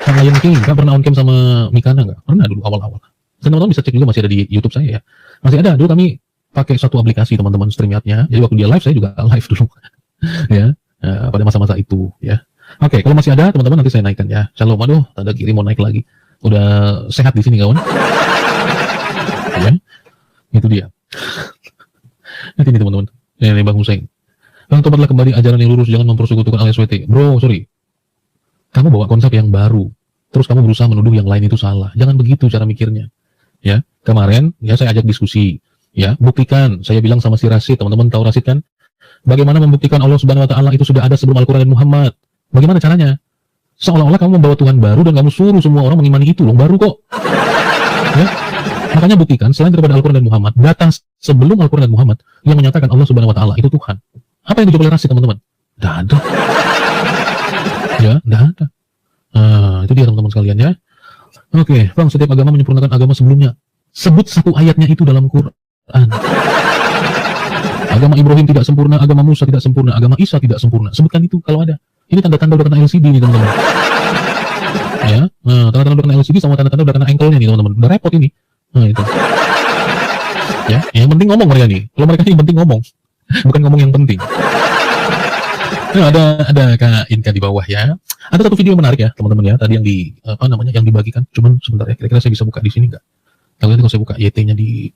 S1: Kang Lion King, Kak pernah on cam sama Mikana nggak? Pernah dulu awal-awal. Dan teman-teman bisa cek juga, masih ada di YouTube saya ya. Masih ada. Dulu kami pakai satu aplikasi teman-teman, StreamYard-nya. Jadi waktu dia live, saya juga live dulu. Ya, pada masa-masa itu ya. Oke, kalau masih ada teman-teman nanti saya naikkan ya. Shalom, aduh, tanda kiri mau naik lagi. Udah sehat di sini kawan. Ya, itu dia. Nanti nih teman-teman. Ini Bang Hussein. Bang, tobatlah kembali ajaran yang lurus, jangan mempersekutukan alias WT. Bro, sorry. Kamu bawa konsep yang baru, terus kamu berusaha menuduh yang lain itu salah. Jangan begitu cara mikirnya. Ya, kemarin ya saya ajak diskusi. Ya, buktikan. Saya bilang sama si Rasid, teman-teman tahu Rasid kan? Bagaimana membuktikan Allah Subhanahu Wa Taala itu sudah ada sebelum Al-Quran dan Muhammad? Bagaimana caranya? Seolah-olah kamu membawa Tuhan baru dan kamu suruh semua orang mengimani itu, loh baru kok. Ya? Makanya buktikan selain daripada Al-Quran dan Muhammad, data sebelum Al-Quran dan Muhammad yang menyatakan Allah Subhanahu Wa Taala itu Tuhan. Apa yang dijawab oleh Rasid, teman-teman? Tidak ada. Ya, tidak ada. Nah, itu dia teman-teman sekalian ya. Oke, Bang, setiap agama menyempurnakan agama sebelumnya. Sebut satu ayatnya itu dalam Quran. Agama Ibrahim tidak sempurna, agama Musa tidak sempurna, agama Isa tidak sempurna. Sebutkan itu kalau ada. Ini tanda-tanda udah kena LCD nih teman-teman. Ya, nah, tanda-tanda udah kena LCD sama tanda-tanda udah kena ankle-nya nih teman-teman. Udah repot ini. Nah itu. Ya, yang penting ngomong mereka nih. Kalau mereka yang penting ngomong, bukan ngomong yang penting. Nah, ada Kak Inka di bawah ya. Ada satu video yang menarik ya teman-teman ya. Tadi yang yang dibagikan. Cuman sebentar ya. Kira-kira saya bisa buka di sini nggak? Kalau saya buka YT-nya di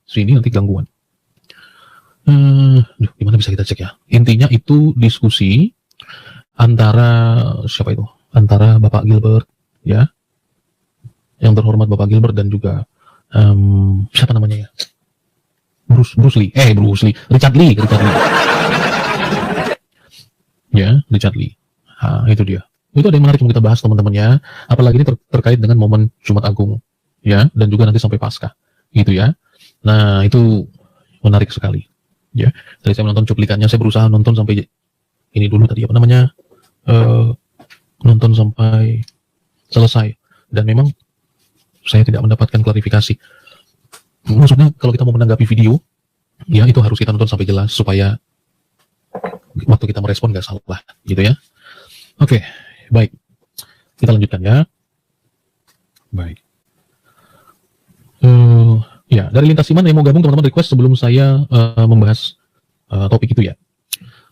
S1: sini nanti gangguan. Gimana bisa kita cek ya? Intinya itu diskusi antara siapa itu? Antara Bapak Gilbert ya, yang terhormat Bapak Gilbert dan juga siapa namanya ya? Bruce Lee, Richard Lee. Ya, Richard Lee. Itu dia. Itu ada yang menarik yang kita bahas teman-teman ya. Apalagi ini terkait dengan momen Jumat Agung ya, dan juga nanti sampai Paskah. Gitu ya. Nah, itu menarik sekali. Ya, tadi saya menonton cuplikannya, saya berusaha nonton sampai ini dulu tadi apa namanya? Nonton sampai selesai dan memang saya tidak mendapatkan klarifikasi. Maksudnya kalau kita mau menanggapi video ya itu harus kita nonton sampai jelas supaya waktu kita merespon nggak salah gitu ya. Oke, baik, kita lanjutkan ya. Baik, ya dari Lintas Iman yang mau gabung teman-teman request sebelum saya membahas topik itu ya.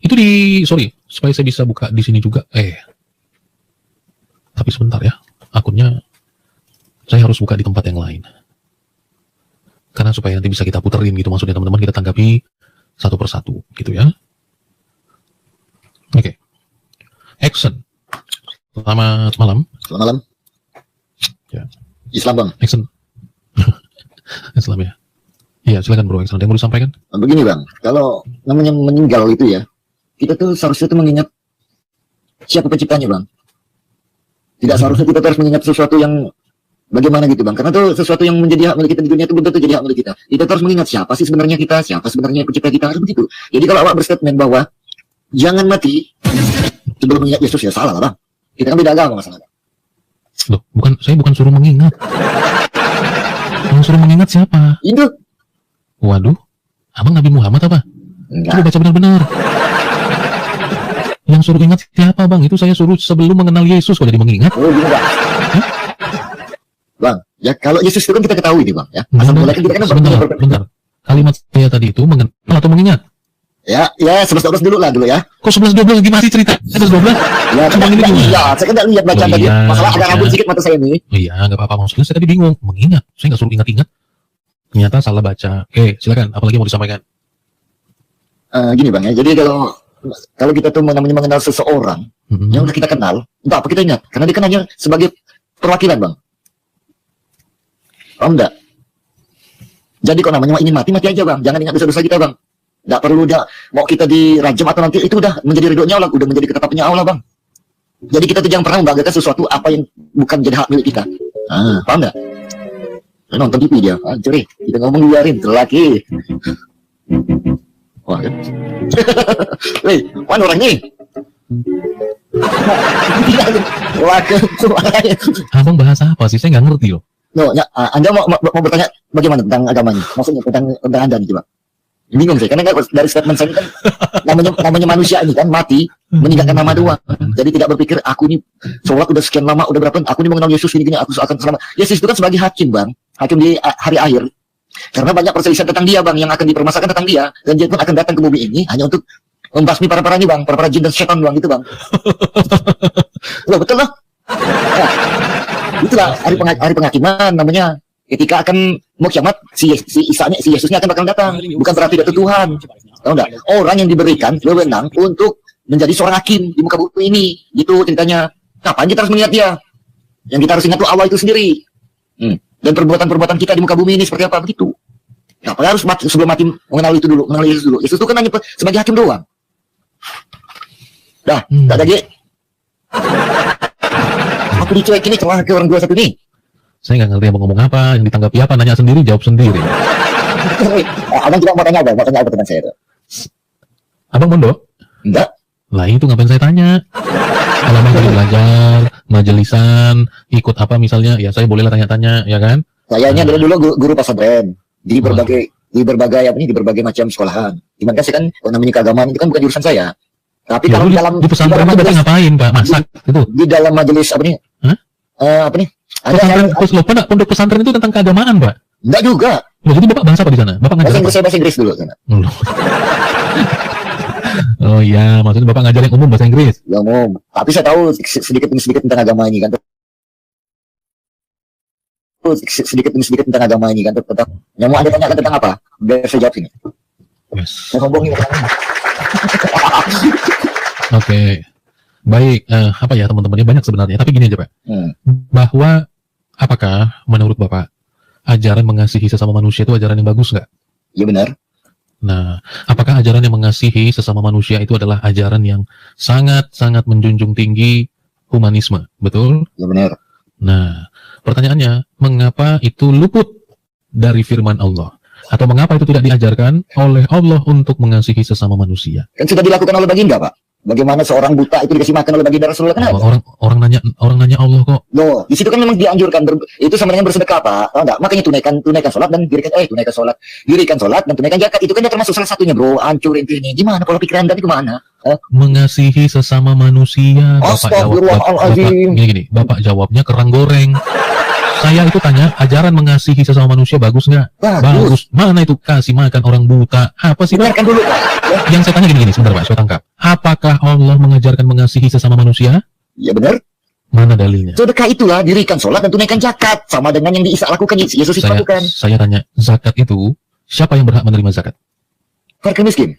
S1: Itu supaya saya bisa buka di sini juga. Tapi sebentar ya, akunnya saya harus buka di tempat yang lain. Karena supaya nanti bisa kita puterin gitu, maksudnya teman-teman, kita tanggapi satu persatu gitu ya. Oke. Action. Selamat malam.
S6: Selamat malam.
S1: Ya.
S6: Islam bang.
S1: Action. Islam ya. Iya, silakan bro. Action. Ada yang mau disampaikan?
S6: Begini bang, kalau namanya meninggal itu ya, kita tuh seharusnya tuh mengingat siapa penciptanya bang. Tidak seharusnya kita terus mengingat sesuatu yang bagaimana gitu bang, karena tuh sesuatu yang menjadi hak milik kita di dunia itu belum tentu jadi hak milik kita. Kita terus mengingat siapa sih sebenarnya kita, siapa sebenarnya pencipta kita, harus begitu. Jadi kalau awak berstatement bahwa jangan mati sebelum mengingat Yesus, ya salah lah bang. Kita kan beda agama masalahnya.
S1: Loh, saya bukan suruh mengingat. Yang suruh mengingat siapa?
S6: Itu.
S1: Waduh, abang Nabi Muhammad apa?
S6: Enggak.
S1: Coba baca benar-benar. Yang suruh ingat siapa bang? Itu saya suruh sebelum mengenal Yesus kok jadi mengingat.
S6: Oh gini bang. Bang, ya kalau Yesus itu kan kita ketahui nih bang ya. Asal mulai kan kita kan
S1: Sebentar. Kalimat saya tadi itu mengenal atau mengingat?
S6: Ya 11-12 dulu lah dulu ya.
S1: Kok 11-12 gimana sih cerita? 11-12?
S6: Ya,
S1: Abang ini gimana?
S6: iya, saya kan nggak lihat bacaan
S1: Oh,
S6: tadi.
S1: iya,
S6: Masalah agak
S1: iya.
S6: rambut sedikit mata saya ini.
S1: Oh iya, nggak apa-apa. Maksudnya saya tadi bingung. Mengingat. Saya nggak suruh ingat-ingat. Ternyata salah baca. Oke, silakan. Apalagi mau disampaikan?
S6: Gini bang ya, jadi kalau kita tuh namanya mengenal seseorang yang udah kita kenal, entah apa kita ingat, karena dia kan hanya sebagai perwakilan bang. Paham enggak? Jadi kalau namanya ini mati aja bang, jangan ingat dosa-dosa kita bang. Nggak perlu mau kita dirajam atau nanti itu udah menjadi ridhonya Allah, udah menjadi ketetapannya Allah bang. Jadi kita tuh jangan pernah membanggakan sesuatu apa yang bukan jadi hak milik kita. Paham enggak? Saya nonton TV dia, curi, kita ngomong biarin, lelaki. Wah kan? Weh, mana orang nih?
S1: Abang bahasa apa sih? Saya nggak ngerti loh.
S6: No, ya, Anda mau bertanya bagaimana tentang agamanya? Maksudnya tentang Anda nih coba. Bingung saya, karena dari statement saya ini kan namanya manusia ini kan mati meninggalkan nama doang. Jadi tidak berpikir aku ini sholat udah sekian lama, udah berapa, aku ini mengenal Yesus gini aku akan selamat. Yesus itu kan sebagai hakim bang, hakim di hari akhir. Karena banyak perselisihan tentang dia bang, yang akan dipermasalahkan tentang dia, dan dia pun akan datang ke bumi ini hanya untuk membasmi para ini bang, para jin dan setan bang, gitu bang. Loh betul loh. Nah, itulah hari penghakiman namanya. Ketika akan mau kiamat, si Yesusnya akan bakal datang. Bukan berarti dia itu Tuhan. Tahu enggak? Orang yang diberikan wewenang untuk menjadi seorang hakim di muka bumi ini. Gitu ceritanya. Ngapain kita harus mengingat dia? Yang kita harus ingat itu Allah itu sendiri. Dan perbuatan-perbuatan kita di muka bumi ini seperti apa begitu. Ngapain harus sebelum mati mengenal itu dulu, mengenal Yesus dulu. Yesus itu kan hanya sebagai hakim doang. Dah, tak lagi. Aku dicuek ini celah ke orang 21 nih.
S1: Saya nggak ngerti abang ngomong apa, yang ditanggapi apa, nanya sendiri, jawab sendiri.
S6: Abang tidak mau tanya apa tentang saya itu?
S1: Abang mondok?
S6: Enggak.
S1: Lah itu ngapain saya tanya? Kalau abang lagi belajar, majelisan, ikut apa misalnya, ya saya bolehlah tanya-tanya, ya kan?
S6: Saya ini adalah dulu guru pesantren di berbagai macam sekolahan. Cuman kan saya kan namanya keagamaan itu kan bukan jurusan saya. Tapi
S1: Ya,
S6: kalau
S1: di
S6: dalam
S1: pesantren itu berarti ngapain Pak? Masak itu?
S6: di dalam majelis apa nih? Apa nih?
S1: Pondok pesantren itu tentang keagamaan Pak?
S6: Enggak juga.
S1: Loh, jadi Bapak bahasa apa di sana? Bapak ngajar apa?
S6: Bahasa Inggris dulu sana.
S1: Loh. Oh iya, maksudnya Bapak ngajar yang umum bahasa Inggris?
S6: Ya umum. Tapi saya tahu sedikit tentang agama ini kan. Sedikit tentang agama ini kan. Tentang yang mau Anda tanyakan tentang apa? Biar saya jawab sini.
S1: Yes.
S6: Saya sombong ini.
S1: Oke. Baik, apa ya teman-temannya banyak sebenarnya. Tapi gini aja Pak. Bahwa apakah menurut Bapak ajaran mengasihi sesama manusia itu ajaran yang bagus nggak?
S6: Iya benar.
S1: Nah, apakah ajaran yang mengasihi sesama manusia itu adalah ajaran yang sangat-sangat menjunjung tinggi humanisme? Betul?
S6: Iya benar.
S1: Nah, pertanyaannya, mengapa itu luput dari firman Allah? Atau mengapa itu tidak diajarkan oleh Allah untuk mengasihi sesama manusia?
S6: Kan sudah dilakukan oleh baginda, Pak. Bagaimana seorang buta itu dikasih makan oleh baginda Rasulullah kan?
S1: Orang nanya Allah kok.
S6: Loh, di situ kan memang dianjurkan itu sama dengan bersedekah, Pak. Tahu enggak? Makanya tunaikan salat dan dirikan salat dan tunaikan zakat. Itu kan termasuk salah satunya, Bro. Hancurin ini. Gimana pola pikiran Anda itu kemana?
S1: Mengasihi sesama manusia.
S6: Astagfirullahaladzim.
S1: Gini, Bapak jawabnya kerang goreng. Saya itu tanya, ajaran mengasihi sesama manusia bagus nggak? Bagus. Mana itu kasih makan orang buta? Apa sih?
S6: Dengarkan dulu, Pak.
S1: Yang saya tanya gini, sebentar Pak, saya tangkap. Apakah Allah mengajarkan mengasihi sesama manusia?
S6: Ya benar.
S1: Mana dalilnya?
S6: Sedekah itulah dirikan sholat dan tunaikan zakat, sama dengan yang Isa lakukan, Yesus itu lakukan.
S1: Saya tanya, zakat itu siapa yang berhak menerima zakat?
S6: Fakir miskin,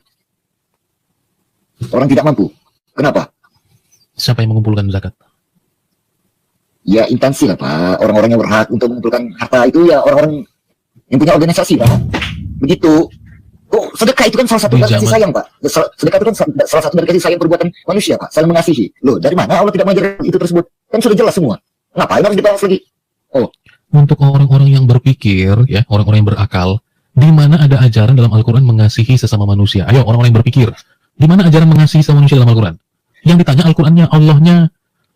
S6: orang tidak mampu. Kenapa?
S1: Siapa yang mengumpulkan zakat?
S6: Ya instansi lah Pak, orang-orang yang berhak untuk mengumpulkan harta itu ya orang-orang yang punya organisasi Pak. Begitu. Oh, sedekah itu kan salah satu dari kasih sayang Pak. Sedekah itu kan salah satu dari kasih sayang perbuatan manusia Pak, saling mengasihi. Loh, dari mana Allah tidak mengajarkan itu tersebut? Kan sudah jelas semua. Ngapain harus dibahas lagi? Oh,
S1: untuk orang-orang yang berpikir, ya, orang-orang yang berakal, di mana ada ajaran dalam Al-Quran mengasihi sesama manusia? Ayo, orang-orang yang berpikir, di mana ajaran mengasihi sesama manusia dalam Al-Quran? Yang ditanya Al-Qurannya, Allahnya,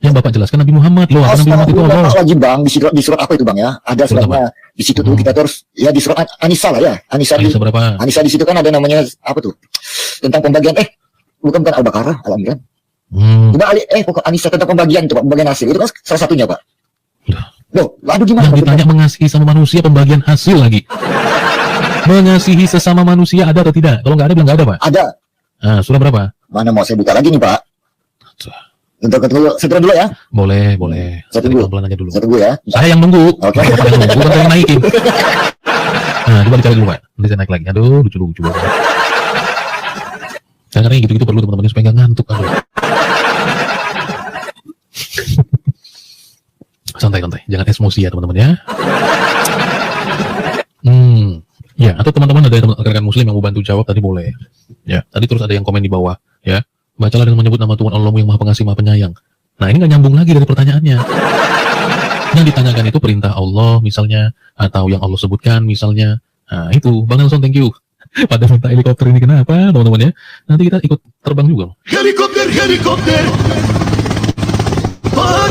S1: yang Bapak jelaskan Nabi Muhammad. Loh, Nabi Muhammad itu Allah.
S6: Wajib Bang, di surat apa itu Bang ya? Ada suratnya. Di situ tuh kita terus ya di surat An-Nisa lah ya. An-Nisa
S1: berapa?
S6: An-Nisa di situ kan ada namanya apa tuh? Tentang pembagian bukan Al-Baqarah, Al-Imran. Coba pokok An-Nisa tentang pembagian itu Pak, pembagian hasil. Itu kan salah satunya Pak. Loh, aduh gimana?
S1: Yang ditanya mengasihi sama manusia pembagian hasil lagi. Mengasihi sesama manusia ada atau tidak? Kalau nggak ada bilang nggak ada Pak.
S6: Ada.
S1: Nah, surah berapa?
S6: Mana mau saya buka lagi nih Pak? Saya turun dulu ya.
S1: Boleh.
S6: Saya tunggu.
S1: Pelan-pelan aja dulu.
S6: Saya tunggu ya.
S1: Saya yang nunggu.
S6: Oke.
S1: Bapak yang nunggu, bukan saya yang naikin. Nah, coba dicari dulu Pak. Nanti saya naik lagi. Aduh, lucu banget. Kadang-kadang gitu-gitu perlu teman-teman supaya nggak ngantuk. Aduh. Santai, jangan emosi ya teman-teman ya. Ya, atau teman-teman ada rekan muslim yang mau bantu jawab tadi boleh. Ya, tadi terus ada yang komen di bawah, ya. Bacalah dengan menyebut nama Tuhan Allahmu yang Maha Pengasih, Maha Penyayang. Nah, ini nggak nyambung lagi dari pertanyaannya. Yang ditanyakan itu perintah Allah misalnya, atau yang Allah sebutkan misalnya. Nah, itu Bang Nelson, thank you. Pada minta helikopter ini kenapa, teman-teman ya? Nanti kita ikut terbang juga.
S4: Helikopter, helikopter. Para.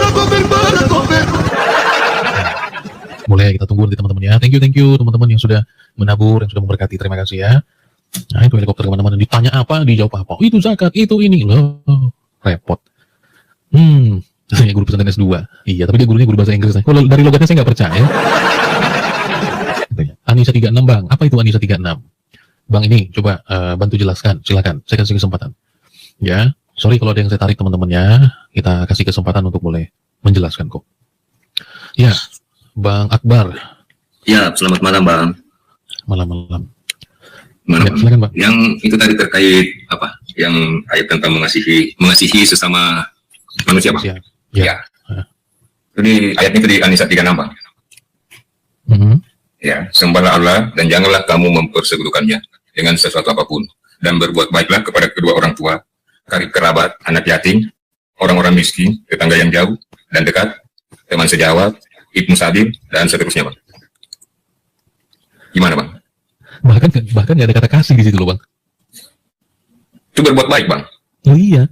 S1: Boleh kita tunggu nanti teman-teman ya. Thank you teman-teman yang sudah menabur, yang sudah memberkati. Terima kasih ya. Nah, itu helikopter kemana-mana. Ditanya apa, dijawab apa. Oh, itu zakat, itu ini. Loh, repot. Saya guru pesantren S2. Iya, tapi dia gurunya guru bahasa Inggris. Kalau dari logatnya saya nggak percaya. Anissa 36 Bang. Apa itu Anissa 36? Bang ini coba bantu jelaskan. Silakan. Saya kasih kesempatan. Ya, sorry kalau ada yang saya tarik teman-teman ya. Kita kasih kesempatan untuk boleh menjelaskan kok. Ya, Bang Akbar.
S7: Ya, selamat malam Bang.
S1: Malam.
S7: Ya,
S1: silakan Bang.
S7: Yang itu tadi terkait apa? Yang ayat tentang mengasihi sesama manusia Bang. Ya. Jadi ayatnya itu di An-Nisa 36 Bang. Ya, sembahlah Allah dan janganlah kamu mempersekutukannya dengan sesuatu apapun, dan berbuat baiklah kepada kedua orang tua, karib kerabat, anak yatim, orang-orang miskin, tetangga yang jauh dan dekat, teman sejawat, ibnu sabil, dan seterusnya Bang. Gimana Bang?
S1: Bahkan nggak ada kata kasih di situ loh Bang.
S7: Itu berbuat baik Bang.
S1: Oh iya.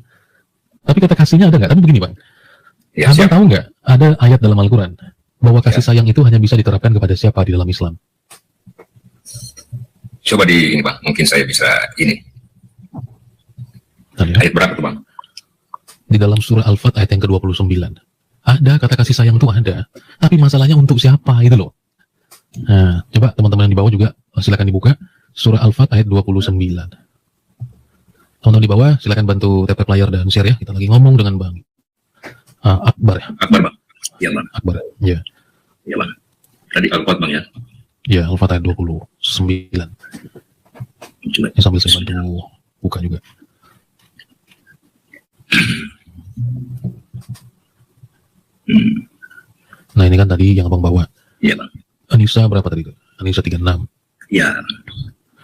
S1: Tapi kata kasihnya ada nggak? Tapi begini Bang.
S7: Ya,
S1: Abang tahu nggak ada ayat dalam Al-Quran bahwa kasih sayang itu hanya bisa diterapkan kepada siapa di dalam Islam?
S7: Coba di ini Bang, mungkin saya bisa ini.
S1: Ya.
S7: Ayat berapa tuh Bang?
S1: Di dalam surah Al-Fat ayat yang ke-29. Ada kata kasih sayang itu ada. Tapi masalahnya untuk siapa itu loh. Nah, coba teman-teman yang di bawah juga silakan dibuka surah Al-Fat ayat 29. Teman-teman di bawah silakan bantu tap layar dan share ya. Kita lagi ngomong dengan Bang Akbar ya.
S7: Akbar Bang. Iya Bang.
S1: Akbar. Ya.
S7: Iya Bang. Tadi Al-Fat Bang ya.
S1: Ya, Al-Fat ayat 29.
S7: Coba.
S1: Ini sambil saya bantu buka juga. Nah, ini kan tadi yang Abang bawa.
S7: Iya Bang.
S1: Anissa berapa tadi? Anissa 36.
S7: Iya.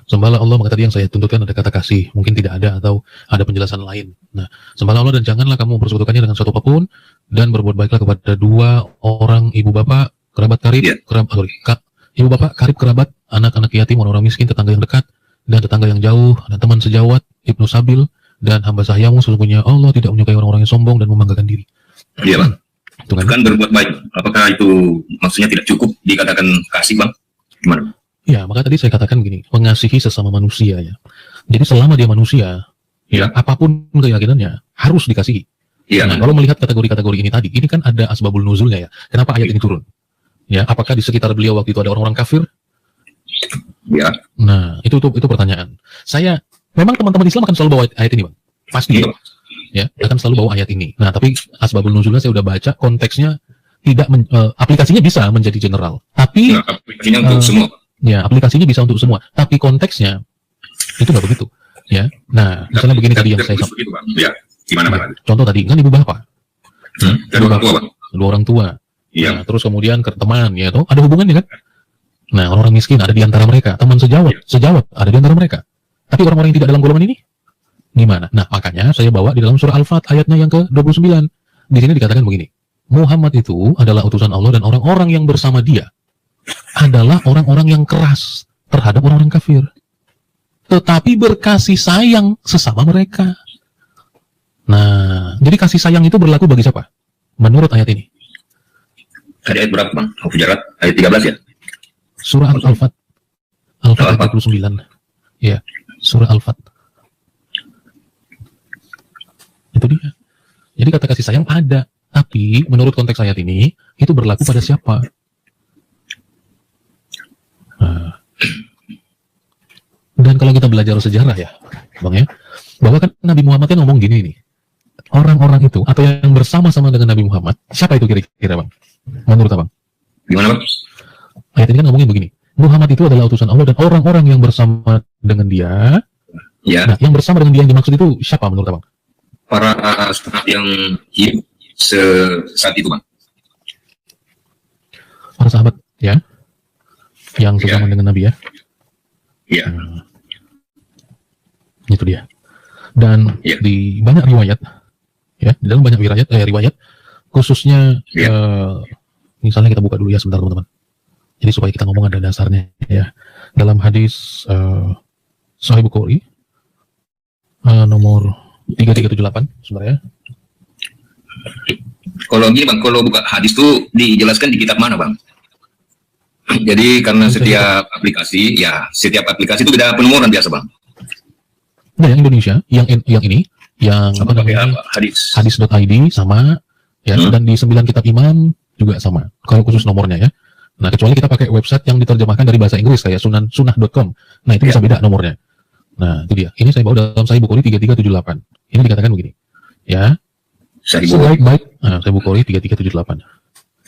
S1: Sembahlah Allah, maka tadi yang saya tuntutkan ada kata kasih, mungkin tidak ada atau ada penjelasan lain. Nah, sembahlah Allah dan janganlah kamu mempersekutukannya dengan suatu apapun, dan berbuat baiklah kepada dua orang ibu bapak, kerabat karib, ibu bapak, karib kerabat, anak-anak yatim, orang-orang miskin, tetangga yang dekat, dan tetangga yang jauh, dan teman sejawat, ibnu sabil, dan hamba sahayamu, sesungguhnya Allah tidak menyukai orang-orang yang sombong dan membanggakan diri.
S7: Iya Bang.
S1: Itu
S7: kan berbuat baik. Apakah itu maksudnya tidak cukup dikatakan kasih Bang? Gimana?
S1: Ya, maka tadi saya katakan gini, mengasihi sesama manusia ya. Jadi selama dia manusia, ya apapun keyakinannya harus dikasihi.
S7: Iya.
S1: Nah, kalau melihat kategori-kategori ini tadi, ini kan ada asbabul nuzulnya ya. Kenapa ayat ini turun? Ya, apakah di sekitar beliau waktu itu ada orang-orang kafir?
S7: Ya.
S1: Nah, itu pertanyaan. Saya memang teman-teman Islam akan selalu bawa ayat ini, Bang. Pasti.
S7: Iya.
S1: ya akan selalu bawa ayat ini. Nah, tapi asbabul nuzulnya saya udah baca, konteksnya tidak aplikasinya bisa menjadi general, tapi
S7: Nah, aplikasinya untuk semua.
S1: ya aplikasinya bisa untuk semua, tapi konteksnya itu nggak begitu. Ya, nah misalnya begini tadi yang saya
S7: Terus begitu, Bang. Ya, gimana Bang?
S1: contoh tadi kan ibu bapak,
S7: Kedua orang tua, Bang.
S1: dua orang tua,
S7: Iya.
S1: nah, terus kemudian ke teman, ya toh ada hubungannya kan? Nah, orang-orang miskin ada di antara mereka, teman sejawat ada di antara mereka. Tapi orang-orang yang tidak dalam golongan ini gimana? Nah, makanya saya bawa di dalam surah Al-Fat ayatnya yang ke-29. Di sini dikatakan begini, Muhammad itu adalah utusan Allah dan orang-orang yang bersama dia adalah orang-orang yang keras terhadap orang-orang kafir, tetapi berkasih sayang sesama mereka. Nah, jadi kasih sayang itu berlaku bagi siapa? Menurut ayat ini.
S7: Tadi ayat berapa, Bang? Hujurat ayat 13 ya?
S1: Surah Al-Fat. Al-Fat ayat
S7: Al-Fat.
S1: 29. Ya, surah Al-Fat. Itu dia. Jadi kata kasih sayang ada, tapi menurut konteks ayat ini itu berlaku pada siapa? Nah. Dan kalau kita belajar sejarah ya, Bang ya, bahwa kan Nabi Muhammad kan ngomong gini nih, orang-orang itu atau yang bersama-sama dengan Nabi Muhammad, siapa itu kira-kira, Bang? Menurut Abang?
S7: Gimana, Bang?
S1: Ayat ini kan ngomongin begini, Muhammad itu adalah utusan Allah dan orang-orang yang bersama dengan dia.
S7: Ya,
S1: Nah, yang bersama dengan dia yang dimaksud itu siapa menurut Abang?
S7: para sahabat yang hidup saat itu, Bang.
S1: Para sahabat ya, yang
S7: Ya.
S1: bersama dengan Nabi ya.
S7: Iya.
S1: Itu dia. Dan
S7: Ya.
S1: di banyak riwayat, ya, di dalam banyak riwayat, khususnya
S7: Ya.
S1: misalnya kita buka dulu ya sebentar teman-teman. Jadi supaya kita ngomong ada dasarnya ya. Dalam hadis Sahih Bukhari nomor 3378 sebenarnya.
S7: Kalau gini, Bang, kalau buka hadis tuh dijelaskan di kitab mana, Bang? Jadi karena setiap aplikasi itu beda penemuan biasa, Bang.
S1: Nah, yang Indonesia, yang ini, yang apa
S7: Pakai
S1: namanya?
S7: apa? Hadis.
S1: Hadis.id sama ya, dan di 9 kitab imam juga sama. Kalau khusus nomornya ya. Nah, kecuali kita pakai website yang diterjemahkan dari bahasa Inggris kayak sunah.com. Nah, itu bisa beda nomornya. Nah, itu dia. Ini saya bawa dalam Sahih Bukhari 3378. Ini dikatakan begini. Ya,
S7: Sahih Bukhari.
S1: Sahih Bukhari 3378.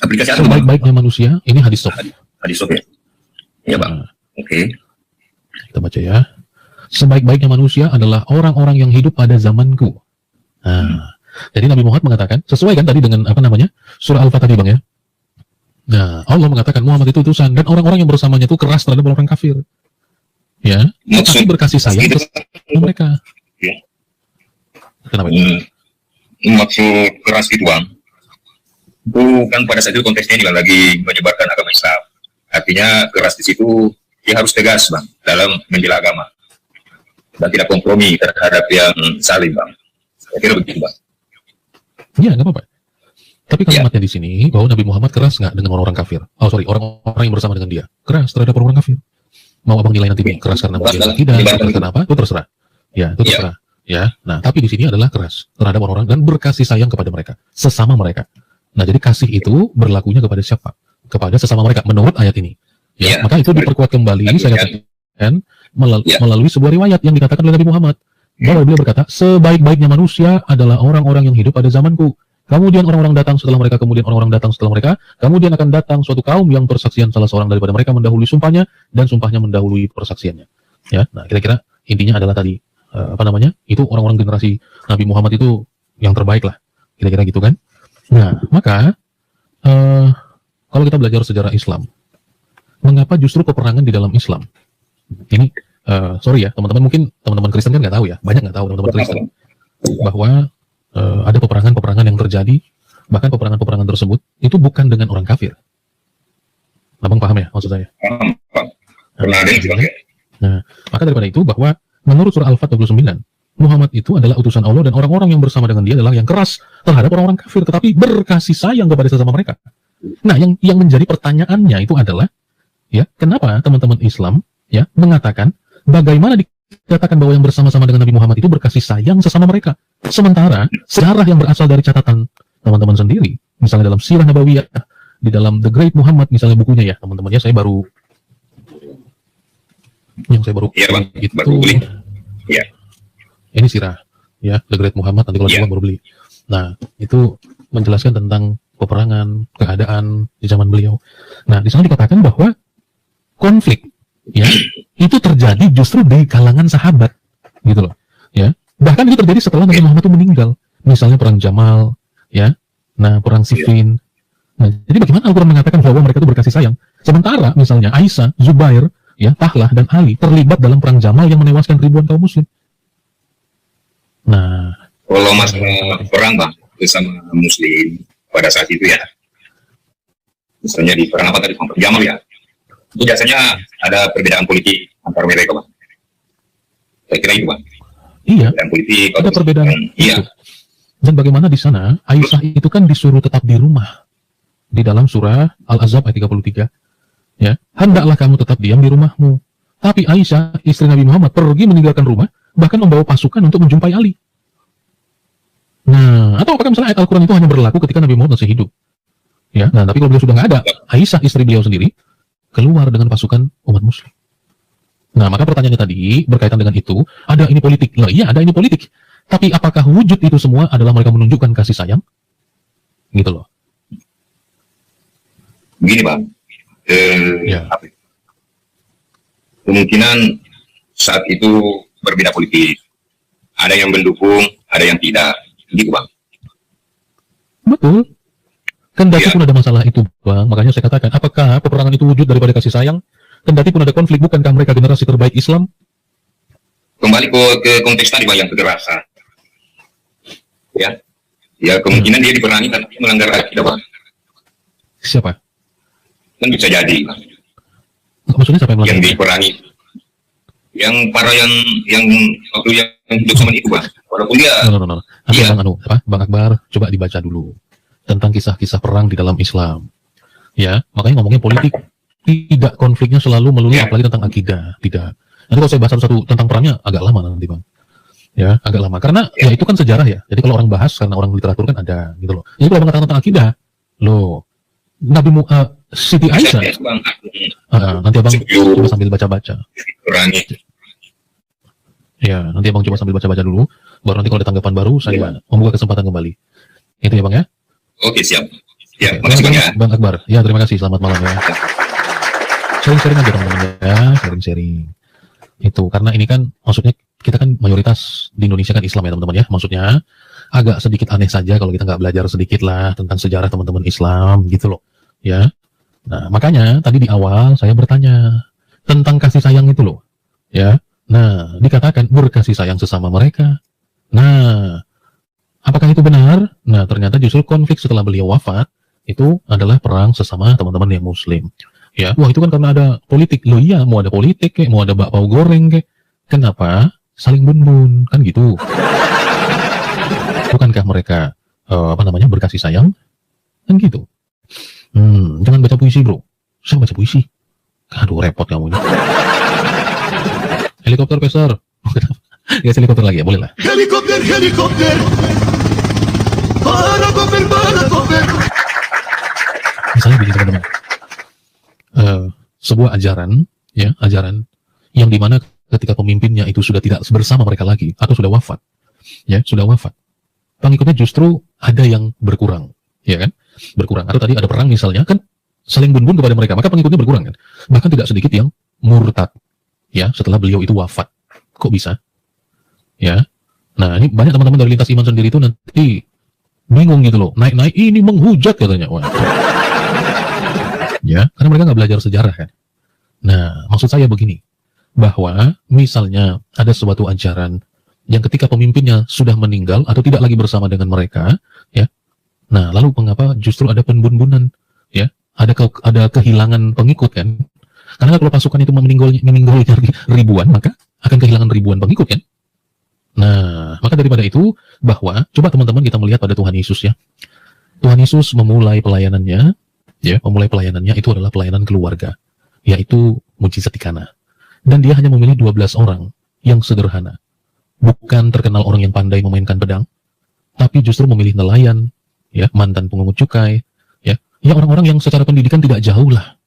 S7: Aplikasi apa, Bang?
S1: Sebaik-baiknya manusia, ini hadis sok.
S7: Hadis sok ya? Iya, Bang.
S1: Nah,
S7: Oke.
S1: kita baca ya. Sebaik-baiknya manusia adalah orang-orang yang hidup pada zamanku. Nah, jadi Nabi Muhammad mengatakan, sesuai kan tadi dengan apa namanya? Surah Al-Fat tadi, Bang ya. Nah, Allah mengatakan Muhammad itu utusan dan orang-orang yang bersamanya itu keras terhadap orang kafir. Ya, tapi berkasih sayang
S7: itu,
S1: ke mereka.
S7: Ya.
S1: Kenapa itu?
S7: Maksud keras itu, Bang, bukan pada saat itu konteksnya ini, Bang, lagi menyebarkan agama Islam. Artinya keras di situ dia harus tegas, Bang, dalam membela agama dan tidak kompromi terhadap yang salim, Bang. Saya kira begitu, Bang.
S1: Iya, nggak apa-apa. Tapi kalimatnya di sini bahwa Nabi Muhammad keras nggak dengan orang-orang kafir? Oh sorry, orang-orang yang bersama dengan dia keras terhadap orang-orang kafir. Mau abang nilai nanti keras karena dia tidak, keras karena apa? Itu terserah. Ya, itu terserah. Ya, nah tapi di sini adalah keras terhadap orang-orang dan berkasih sayang kepada mereka, sesama mereka. Nah, jadi kasih itu berlakunya kepada siapa? Kepada sesama mereka menurut ayat ini. Ya, maka itu diperkuat kembali saya katakan melalui sebuah riwayat yang dikatakan oleh Nabi Muhammad. Bahwa beliau berkata, sebaik-baiknya manusia adalah orang-orang yang hidup pada zamanku. Kemudian orang-orang datang setelah mereka, kemudian orang-orang datang setelah mereka, kemudian akan datang suatu kaum yang persaksian salah seorang daripada mereka mendahului sumpahnya, dan sumpahnya mendahului persaksiannya. Ya, nah kira-kira intinya adalah tadi, itu orang-orang generasi Nabi Muhammad itu yang terbaik lah. Kira-kira gitu kan. Nah, maka, kalau kita belajar sejarah Islam, mengapa justru peperangan di dalam Islam? Ini, sorry ya, teman-teman mungkin teman-teman Kristen kan nggak tahu ya, banyak nggak tahu teman-teman Kristen bahwa ada peperangan-peperangan yang terjadi, bahkan peperangan-peperangan tersebut itu bukan dengan orang kafir. Abang paham ya maksud saya?
S7: Pernah ada yang dipakai.
S1: Nah, maka daripada itu bahwa menurut surah Al-Fat 29, Muhammad itu adalah utusan Allah dan orang-orang yang bersama dengan dia adalah yang keras terhadap orang-orang kafir, tetapi berkasih sayang kepada sesama mereka. Nah, yang menjadi pertanyaannya itu adalah, ya, kenapa teman-teman Islam ya mengatakan bagaimana dikatakan bahwa yang bersama-sama dengan Nabi Muhammad itu berkasih sayang sesama mereka, sementara sejarah yang berasal dari catatan teman-teman sendiri, misalnya dalam Sirah Nabawiyah, di dalam The Great Muhammad misalnya bukunya ya teman-teman ya, saya baru
S7: Iya, Bang,
S1: itu
S7: baru beli. Iya.
S1: ini Sirah ya, The Great Muhammad, nanti kalau ada
S7: Iya.
S1: uang baru beli. Nah, itu menjelaskan tentang peperangan, keadaan di zaman beliau. Nah, di sana dikatakan bahwa konflik, ya, itu terjadi justru di kalangan sahabat, gitu loh, ya. Bahkan itu terjadi setelah Nabi Muhammad itu meninggal. Misalnya perang Jamal, ya, nah perang Siffin. Nah, jadi bagaimana Al-Quran mengatakan bahwa mereka itu berkasih sayang? Sementara misalnya Aisyah, Zubair, ya, Tahlah dan Ali terlibat dalam perang Jamal yang menewaskan ribuan kaum muslim. Nah,
S7: Kalau masalah perang bang bersama Muslim pada saat itu ya, misalnya di perang apa tadi, perang Jamal ya, itu biasanya ada perbedaan politik antar mereka bang. Saya kira itu bang.
S1: iya,
S7: Dan politik.
S1: ada perbedaan.
S7: Iya.
S1: Dan bagaimana di sana Aisyah itu kan disuruh tetap di rumah. Di dalam surah Al-Ahzab ayat 33. Ya, hendaklah kamu tetap diam di rumahmu. Tapi Aisyah, istri Nabi Muhammad, pergi meninggalkan rumah, bahkan membawa pasukan untuk menjumpai Ali. Nah, atau apakah misalnya ayat Al-Quran itu hanya berlaku ketika Nabi Muhammad masih hidup? Ya, nah, tapi kalau beliau sudah nggak ada, Aisyah, istri beliau sendiri, keluar dengan pasukan umat muslim. Nah, maka pertanyaannya tadi, berkaitan dengan itu, ada ini politik. Loh, iya, ada ini politik. Tapi apakah wujud itu semua adalah mereka menunjukkan kasih sayang? Gitu loh.
S7: Begini bang,
S1: Ya.
S7: apa ya? Kemungkinan saat itu berbeda politik. Ada yang mendukung, ada yang tidak. Gitu bang.
S1: Betul. Kendati
S7: Iya.
S1: pun ada masalah itu, Bang. Makanya saya katakan, apakah peperangan itu wujud daripada kasih sayang? Kendati pun ada konflik, bukankah mereka generasi terbaik Islam?
S7: Kembali ke konteks tadi bang, yang kekerasan. Ya kemungkinan dia diperangi karena dia melanggar akidah bang.
S1: Siapa?
S7: Kan bisa jadi bang.
S1: Maksudnya siapa yang
S7: Yang
S1: melakukan?
S7: diperangi, yang para yang waktu yang hidup zaman itu bang. Walaupun dia
S1: No. Nanti
S7: Iya.
S1: Bang Akbar, coba dibaca dulu tentang kisah-kisah perang di dalam Islam. Ya, makanya ngomongnya politik, tidak konfliknya selalu melulu
S7: Ya.
S1: apalagi tentang akidah, tidak. Nanti kalau saya bahas satu tentang perangnya agak lama nanti, Bang. Ya, agak lama karena ya itu kan sejarah ya. Jadi kalau orang bahas karena orang literatur kan ada gitu loh. Jadi kalau mengatakan tentang akidah, loh, Siti
S7: bisa
S1: Aisyah,
S7: bang
S1: nanti Abang
S7: setuju
S1: coba sambil baca-baca.
S7: diperangi.
S1: Ya, nanti Abang coba sambil baca-baca dulu, baru nanti kalau ada tanggapan baru saya membuka kesempatan kembali. Itu ya Bang ya.
S7: Oke siap. Ya,
S1: Oke,
S7: makasih bang ya.
S1: Bang Akbar. Ya, terima kasih. Selamat malam ya. Sharing-sharing aja teman-teman ya, sharing-sharing. Itu karena ini kan maksudnya kita kan mayoritas di Indonesia kan Islam ya teman-teman ya. Maksudnya agak sedikit aneh saja kalau kita nggak belajar sedikit lah tentang sejarah teman-teman Islam gitu loh. Ya. Nah, makanya tadi di awal saya bertanya tentang kasih sayang itu loh. Ya. Nah, dikatakan berkasih sayang sesama mereka. Nah, apakah itu benar? Nah, ternyata justru konflik setelah beliau wafat itu adalah perang sesama teman-teman yang muslim. Ya, wah itu kan karena ada politik. Loh iya, mau ada politik kek, mau ada bakpao goreng kek. Kenapa? Saling bun-bun, kan gitu. Bukankah mereka berkasih sayang? Kan gitu. Jangan baca puisi, Bro. Saya baca puisi. Aduh, repot kamu ini. Helikopter peser. Ya, helikopter lagi ya, boleh lah.
S4: Helikopter, helikopter. Para comer.
S1: Misalnya begini teman-teman, sebuah ajaran, ya ajaran yang dimana ketika pemimpinnya itu sudah tidak bersama mereka lagi atau sudah wafat, ya sudah wafat, pengikutnya justru ada yang berkurang, ya kan, berkurang. Atau tadi ada perang misalnya kan saling bun-bun kepada mereka, maka pengikutnya berkurang kan, bahkan tidak sedikit yang murtad, ya setelah beliau itu wafat. Kok bisa? Ya, nah ini banyak teman-teman dari lintas iman sendiri itu nanti bingung gitu loh, naik-naik ini menghujat katanya. Wah. Ya, karena mereka nggak belajar sejarah kan. Nah, maksud saya begini, bahwa misalnya ada suatu ajaran yang ketika pemimpinnya sudah meninggal atau tidak lagi bersama dengan mereka, ya. Nah, lalu mengapa justru ada penbun-bunan, ya? Ada kehilangan pengikut kan? Karena kalau pasukan itu meninggalnya ribuan, maka akan kehilangan ribuan pengikut kan? Nah, maka daripada itu, bahwa coba teman-teman kita melihat pada Tuhan Yesus ya. Tuhan Yesus memulai pelayanannya, ya, memulai pelayanannya itu adalah pelayanan keluarga, yaitu mujizat di Kana. Dan dia hanya memilih 12 orang yang sederhana. Bukan terkenal orang yang pandai memainkan pedang, tapi justru memilih nelayan, ya, mantan pungut cukai, ya orang-orang yang secara pendidikan tidak jauh lah,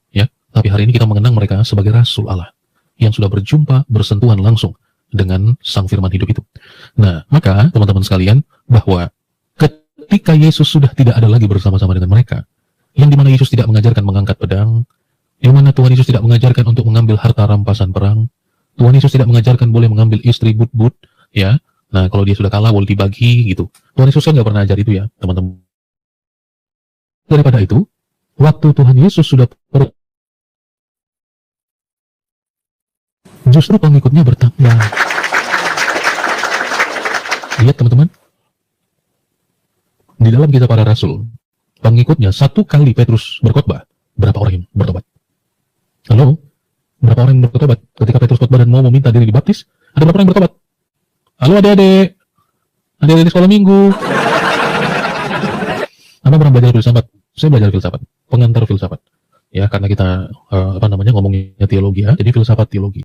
S1: ya. Tapi hari ini kita mengenang mereka sebagai Rasul Allah yang sudah berjumpa, bersentuhan langsung dengan sang firman hidup itu. Nah, maka teman-teman sekalian, bahwa ketika Yesus sudah tidak ada lagi bersama-sama dengan mereka, yang dimana Yesus tidak mengajarkan mengangkat pedang, yang mana Tuhan Yesus tidak mengajarkan untuk mengambil harta rampasan perang, Tuhan Yesus tidak mengajarkan boleh mengambil istri but-but, ya. Nah, kalau dia sudah kalah boleh dibagi gitu. Tuhan Yesus kan nggak pernah ajar itu ya, teman-teman. Daripada itu, waktu Tuhan Yesus sudah justru pengikutnya bertambah. Lihat teman-teman, di dalam Kisah Para Rasul, pengikutnya satu kali Petrus berkhotbah, berapa orang yang bertobat? Halo? Berapa orang yang bertobat? Ketika Petrus khotbah dan mau meminta diri dibaptis, ada berapa orang yang bertobat? Halo adik-adik? Adik-adik di sekolah minggu? Anda pernah belajar filsafat? Saya belajar filsafat, pengantar filsafat. Ya, karena kita ngomongnya teologi ya, jadi filsafat teologi.